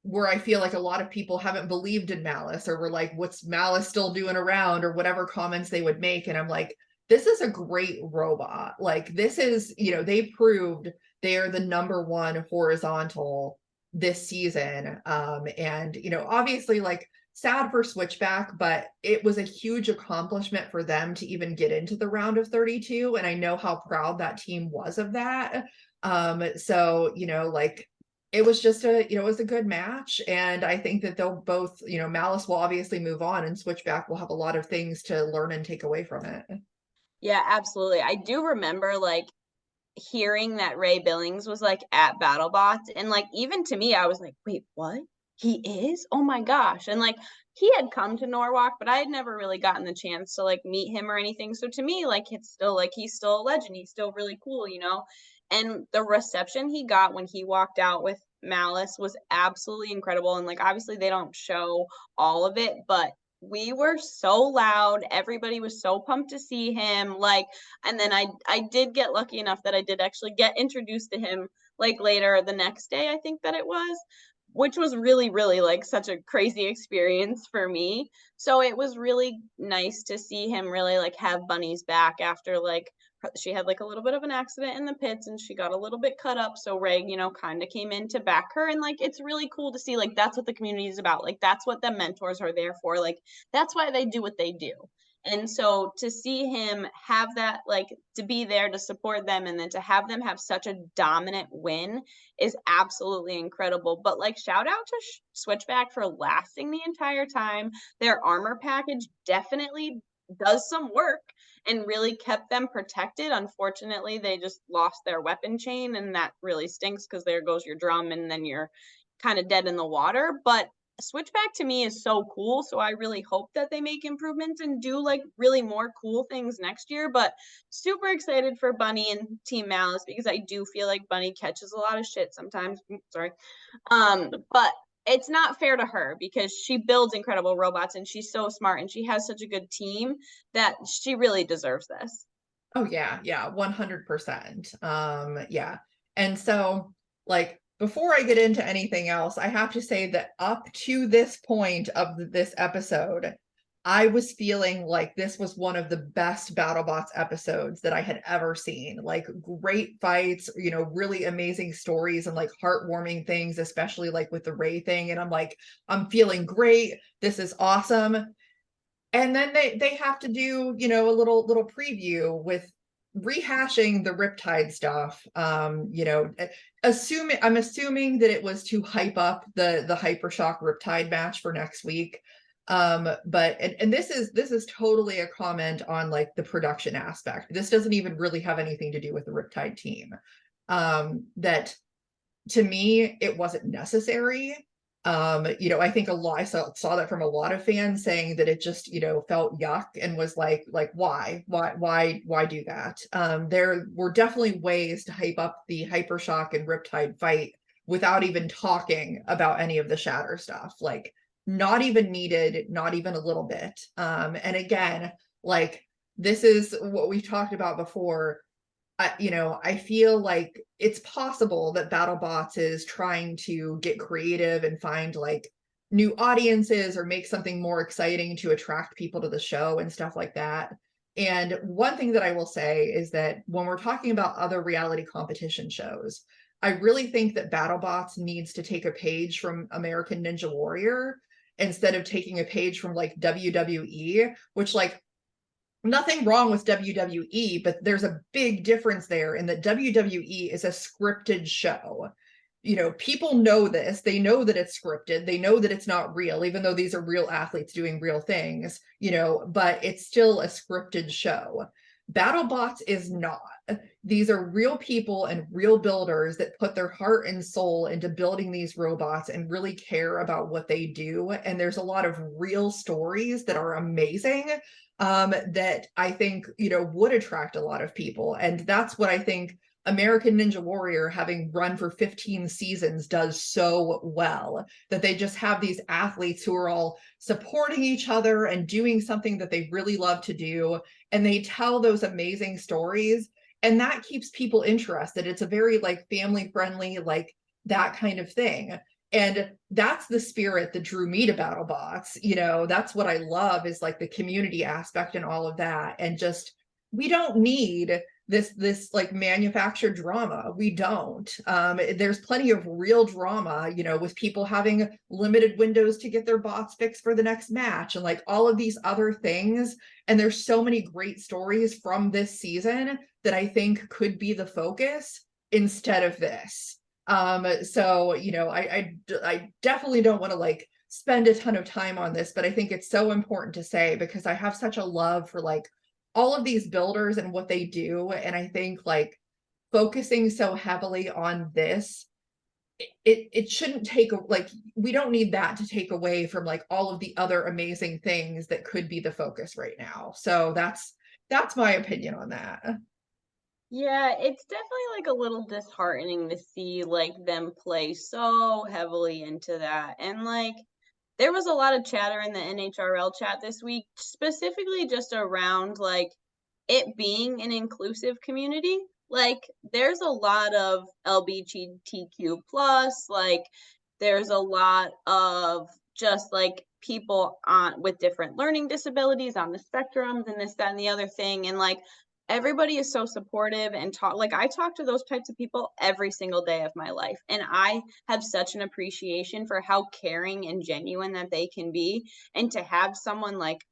where I feel like a lot of people haven't believed in Malice, or were like, what's Malice still doing around, or whatever comments they would make. And I'm like, this is a great robot. Like, this is, they proved they're the #1 horizontal this season. And, obviously, like, sad for Switchback, but it was a huge accomplishment for them to even get into the round of 32. And I know how proud that team was of that. So, like, it was just it was a good match. And I think that they'll both, Malice will obviously move on, and Switchback will have a lot of things to learn and take away from it. Yeah, absolutely. I do remember like hearing that Ray Billings was like at BattleBots, and like, even to me, I was like, wait, what? He is? Oh my gosh. And like, he had come to Norwalk, but I had never really gotten the chance to like meet him or anything. So to me, like, it's still like, he's still a legend. He's still really cool, And the reception he got when he walked out with Malice was absolutely incredible. And like, obviously they don't show all of it, but we were so loud. Everybody was so pumped to see him. Like, and then I did get lucky enough that I did actually get introduced to him like later the next day, I think that it was, which was really, really like such a crazy experience for me. So it was really nice to see him really like have Bunny's back after like she had like a little bit of an accident in the pits and she got a little bit cut up. So Ray, kind of came in to back her. And like, it's really cool to see, like, that's what the community is about. Like, that's what the mentors are there for. Like, that's why they do what they do. And so to see him have that, like, to be there to support them, and then to have them have such a dominant win is absolutely incredible. But like, shout out to Switchback for lasting the entire time. Their armor package definitely does some work and really kept them protected. Unfortunately, they just lost their weapon chain, and that really stinks, because there goes your drum and then you're kind of dead in the water. But Switchback to me is so cool, so I really hope that they make improvements and do like really more cool things next year. But super excited for Bunny and Team Malice, because I do feel like Bunny catches a lot of shit sometimes. Sorry. But it's not fair to her, because she builds incredible robots and she's so smart and she has such a good team that she really deserves this. Oh yeah, 100%. Yeah. And so, like, before I get into anything else, I have to say that up to this point of this episode, I was feeling like this was one of the best BattleBots episodes that I had ever seen. Like, great fights, really amazing stories, and like heartwarming things, especially like with the Ray thing. And I'm like, I'm feeling great. This is awesome. And then they have to do, a little preview with rehashing the Riptide stuff. I'm assuming that it was to hype up the Hypershock Riptide match for next week. But and this is totally a comment on like the production aspect. This doesn't even really have anything to do with the Riptide team. That to me, it wasn't necessary. I think I saw that from a lot of fans saying that it just, felt yuck and was like why do that? There were definitely ways to hype up the Hypershock and Riptide fight without even talking about any of the Shatter stuff. Like, not even needed, not even a little bit. And again, like, this is what we've talked about before. I feel like it's possible that BattleBots is trying to get creative and find like new audiences or make something more exciting to attract people to the show and stuff like that. And one thing that I will say is that when we're talking about other reality competition shows, I really think that BattleBots needs to take a page from American Ninja Warrior instead of taking a page from like WWE, which, like, nothing wrong with WWE, but there's a big difference there in that WWE is a scripted show. People know this. They know that it's scripted. They know that it's not real, even though these are real athletes doing real things, but it's still a scripted show. BattleBots is not. These are real people and real builders that put their heart and soul into building these robots and really care about what they do. And there's a lot of real stories that are amazing, that I think, would attract a lot of people. And that's what I think American Ninja Warrior, having run for 15 seasons, does so well, that they just have these athletes who are all supporting each other and doing something that they really love to do. And they tell those amazing stories, and that keeps people interested. It's a very like family friendly, like that kind of thing. And that's the spirit that drew me to BattleBots. That's what I love, is like the community aspect and all of that. And just, we don't need this like manufactured drama. We don't. There's plenty of real drama, with people having limited windows to get their bots fixed for the next match and like all of these other things. And there's so many great stories from this season that I think could be the focus instead of this. So, I definitely don't want to like spend a ton of time on this, but I think it's so important to say, because I have such a love for like all of these builders and what they do. And I think like focusing so heavily on this, it shouldn't take, like, we don't need that to take away from like all of the other amazing things that could be the focus right now. So that's my opinion on that. Yeah, it's definitely like a little disheartening to see like them play so heavily into that. And like there was a lot of chatter in the NHRL chat this week, specifically just around like it being an inclusive community. Like there's a lot of LGBTQ plus, like there's a lot of just like people with different learning disabilities on the spectrums and this, that, and the other thing. And like everybody is so supportive and I talk to those types of people every single day of my life, and I have such an appreciation for how caring and genuine that they can be. And to have someone like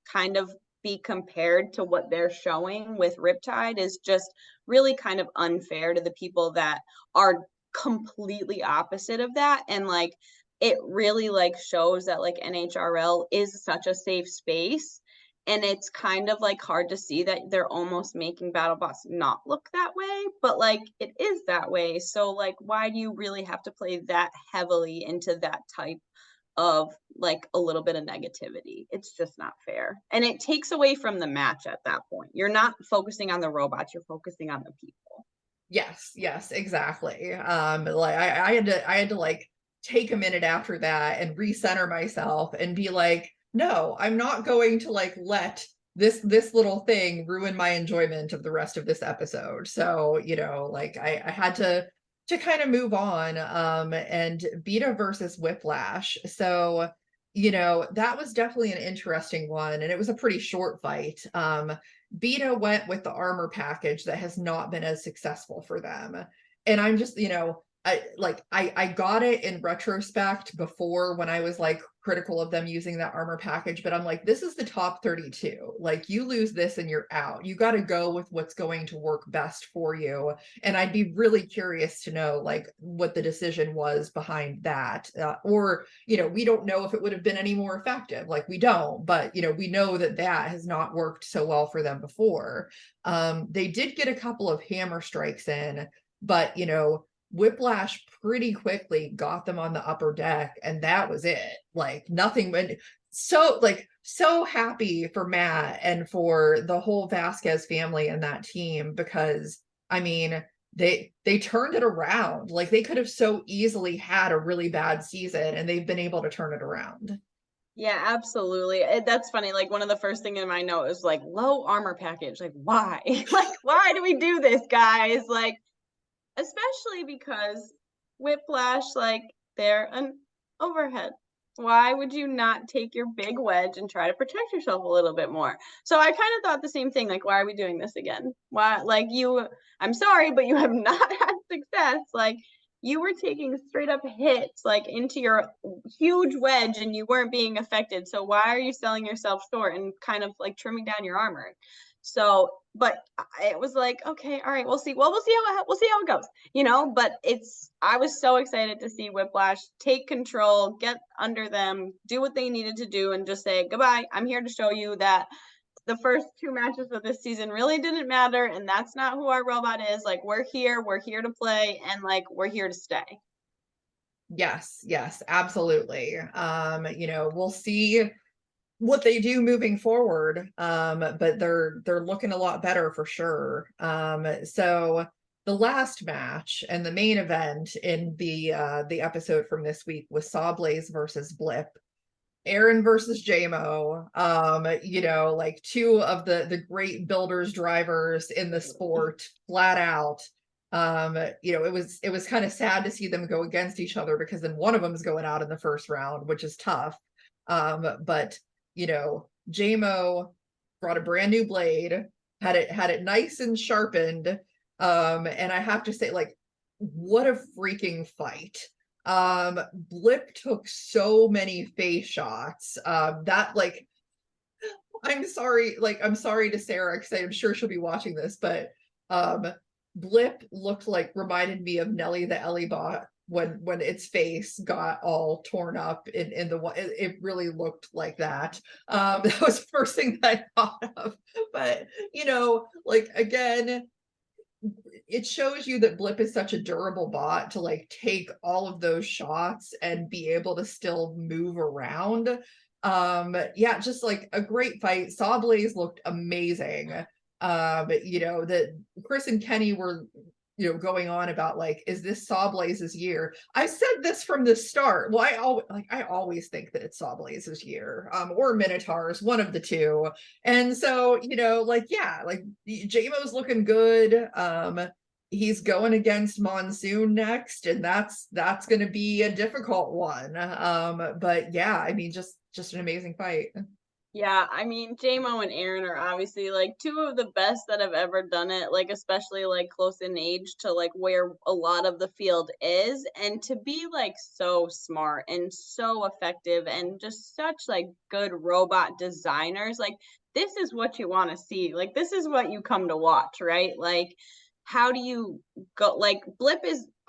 kind of be compared to what they're showing with Riptide is just really kind of unfair to the people that are completely opposite of that. And like it really like shows that like NHRL is such a safe space. And it's kind of like hard to see that they're almost making BattleBots not look that way, but like it is that way. So like, why do you really have to play that heavily into that type of like a little bit of negativity? It's just not fair. And it takes away from the match at that point. You're not focusing on the robots, you're focusing on the people. Yes, exactly. Like I had to like take a minute after that and recenter myself and be like, no, I'm not going to like let this little thing ruin my enjoyment of the rest of this episode. So, like I had to kind of move on. And Beta versus Whiplash. So, that was definitely an interesting one, and it was a pretty short fight. Beta went with the armor package that has not been as successful for them. And I'm just, I got it in retrospect before when I was like critical of them using that armor package, but I'm like, this is the top 32. Like, you lose this and you're out. You got to go with what's going to work best for you. And I'd be really curious to know like what the decision was behind that. Or, you know, we don't know if it would have been any more effective. Like, we don't, but you know, we know that that has not worked so well for them before. They did get a couple of hammer strikes in, but you know, Whiplash pretty quickly got them on the upper deck, and that was it. Like, nothing went. So happy for Matt and for the whole Vasquez family and that team, because I mean, they turned it around. Like, they could have so easily had a really bad season, and they've been able to turn it around. Yeah, absolutely. That's funny. Like, one of the first thing in my note is like, low armor package. Like, why? Like, why do we do this, guys? Like, especially because Whiplash, like, they're an overhead. Why would you not take your big wedge and try to protect yourself a little bit more? So I kind of thought the same thing. Like, why are we doing this again? Why, like, I'm sorry, but you have not had success. Like, you were taking straight up hits like into your huge wedge and you weren't being affected. So why are you selling yourself short and kind of like trimming down your armor? So, but it was like, okay, all right, we'll see. Well, we'll see how it goes, you know. But I was so excited to see Whiplash take control, get under them, do what they needed to do, and just say goodbye. I'm here to show you that the first two matches of this season really didn't matter, and that's not who our robot is. Like, we're here to play, and like we're here to stay. Yes, absolutely. You know, we'll see what they do moving forward, but they're looking a lot better for sure. So the last match and the main event in the episode from this week was Sawblaze versus Blip. Aaron versus JMO, you know, like two of the great builders drivers in the sport, flat out. You know, it was kind of sad to see them go against each other, because then one of them is going out in the first round, which is tough. But you know, JMO brought a brand new blade, had it nice and sharpened. And I have to say, like, what a freaking fight. Blip took so many face shots. That, like, I'm sorry to Sarah, because I'm sure she'll be watching this, but Blip reminded me of Nelly the Ellibot when its face got all torn up in the it really looked like that. That was the first thing that I thought of. But you know, like, again, it shows you that Blip is such a durable bot to like take all of those shots and be able to still move around. Yeah, just like a great fight. Sawblaze looked amazing. You know, that Chris and Kenny were, you know, going on about like, is this Sawblaze's year? I said this from the start. Well, I always think that it's Sawblaze's year, or Minotaur's, one of the two. And so, you know, like, yeah, like JMO's looking good. He's going against Monsoon next, and that's going to be a difficult one. But yeah, I mean, just an amazing fight. Yeah, I mean, JMO and Aaron are obviously like two of the best that have ever done it, like especially like close in age to like where a lot of the field is, and to be like so smart and so effective and just such like good robot designers. Like, this is what you want to see. Like, this is what you come to watch, right? Like, how do you go? Like,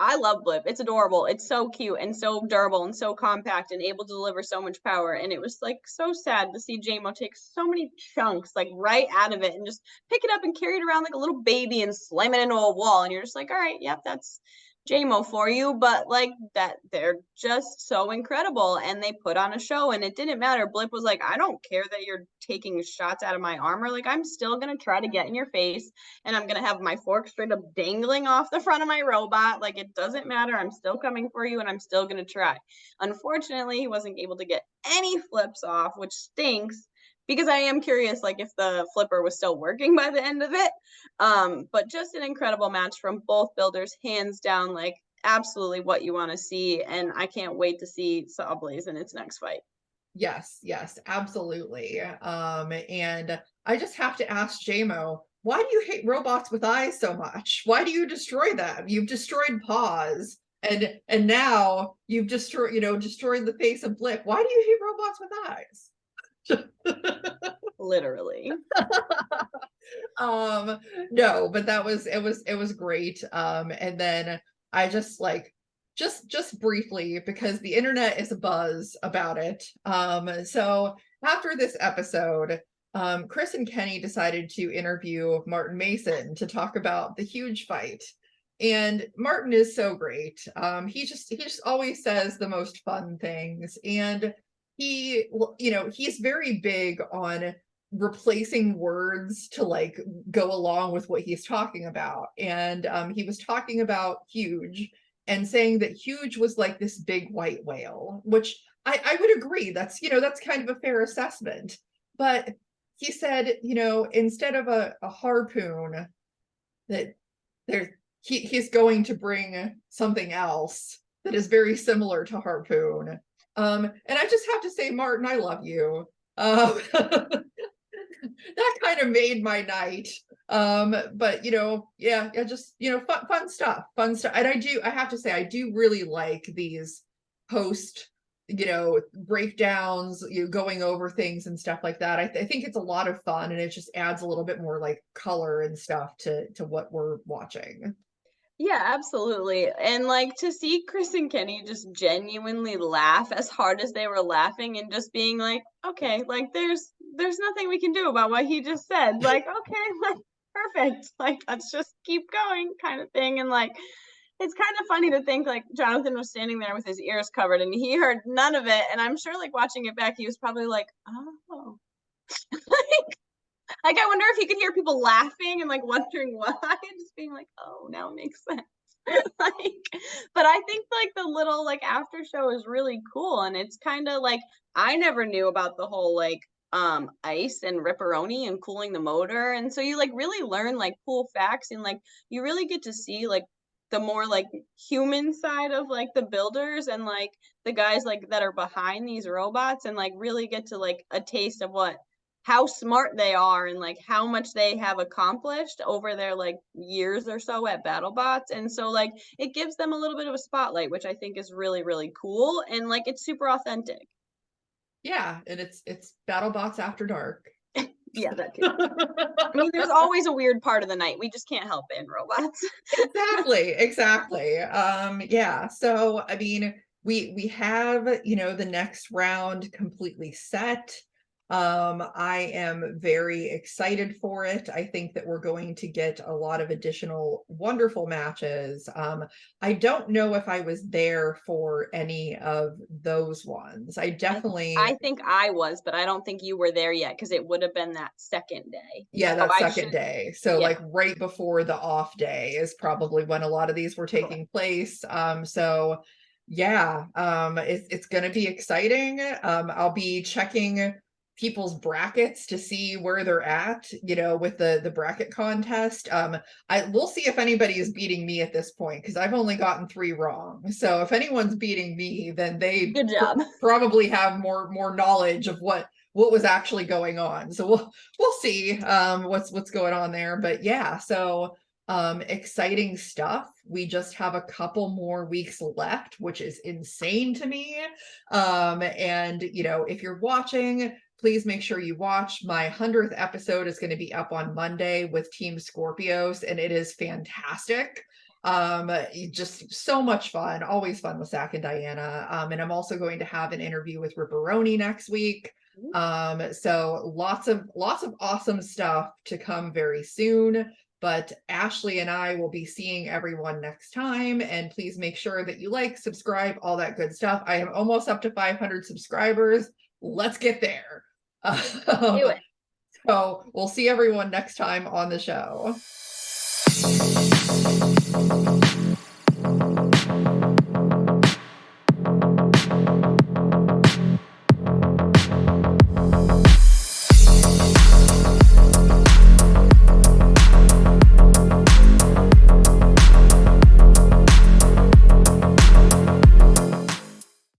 I love Blip. It's adorable. It's so cute and so durable and so compact and able to deliver so much power. And it was like so sad to see JMO take so many chunks like right out of it and just pick it up and carry it around like a little baby and slam it into a wall. And you're just like, all right, yep, that's JMO for you. But like, that, they're just so incredible, and they put on a show, and it didn't matter. Blip was like, I don't care that you're taking shots out of my armor. Like, I'm still gonna try to get in your face, and I'm gonna have my fork straight up dangling off the front of my robot. Like, it doesn't matter. I'm still coming for you, and I'm still gonna try. Unfortunately, he wasn't able to get any flips off, which stinks, because I am curious, like, if the flipper was still working by the end of it. But just an incredible match from both builders, hands down, like absolutely what you want to see. And I can't wait to see Sawblaze in its next fight. Yes, absolutely. And I just have to ask JMO, why do you hate robots with eyes so much? Why do you destroy them? You've destroyed paws. And now you've destroyed the face of Blip. Why do you hate robots with eyes? Literally. No, but it was great. And then I just briefly, because the internet is abuzz about it. So after this episode, Chris and Kenny decided to interview Martin Mason to talk about the huge fight. And Martin is so great. He just always says the most fun things, and he's very big on replacing words to like go along with what he's talking about. And he was talking about huge and saying that huge was like this big white whale, which I would agree. That's kind of a fair assessment. But he said, instead of a harpoon, that he's going to bring something else that is very similar to harpoon. And I just have to say, Martin, I love you. That kind of made my night. But just fun stuff. And I have to say, I do really like these post breakdowns, going over things and stuff like that. I think it's a lot of fun, and it just adds a little bit more like color and stuff to what we're watching. Yeah, absolutely. And like to see Chris and Kenny just genuinely laugh as hard as they were laughing, and just being like, okay, like there's nothing we can do about what he just said. Like, okay, like perfect. Like, let's just keep going, kind of thing. And like, it's kind of funny to think like Jonathan was standing there with his ears covered and he heard none of it. And I'm sure like watching it back, he was probably like, oh, like I wonder if he could hear people laughing and like wondering why, and just being like, oh, now it makes sense. But I think like the little like after show is really cool, and it's kind of like I never knew about the whole like ice and Ripperoni and cooling the motor, and so you like really learn like cool facts, and like you really get to see like the more like human side of like the builders and like the guys like that are behind these robots, and like really get to like a taste of how smart they are and like how much they have accomplished over their like years or so at BattleBots. And so like it gives them a little bit of a spotlight, which I think is really, really cool, and like it's super authentic. Yeah, and it's BattleBots After Dark. Yeah, that too. I mean, there's always a weird part of the night. We just can't help it in robots. Exactly. Yeah. So I mean, we have, the next round completely set. I am very excited for it. I think that we're going to get a lot of additional wonderful matches. I don't know if I was there for any of those ones. I think I was, but I don't think you were there yet, because it would have been that second day. Yeah, that second day. So like right before the off day is probably when a lot of these were taking place. So yeah, it's going to be exciting. I'll be checking people's brackets to see where they're at, with the bracket contest. We'll see if anybody is beating me at this point, because I've only gotten 3 wrong. So if anyone's beating me, then they good job. Probably have more knowledge of what was actually going on. So we'll see what's going on there. But yeah, so exciting stuff. We just have a couple more weeks left, which is insane to me. And if you're watching, please make sure you watch. My 100th episode is going to be up on Monday with Team Scorpios, and it is fantastic. Just so much fun. Always fun with Zach and Diana. And I'm also going to have an interview with Ripperoni next week. So lots of awesome stuff to come very soon. But Ashley and I will be seeing everyone next time. And please make sure that you like, subscribe, all that good stuff. I am almost up to 500 subscribers. Let's get there. Do it. So we'll see everyone next time on the show.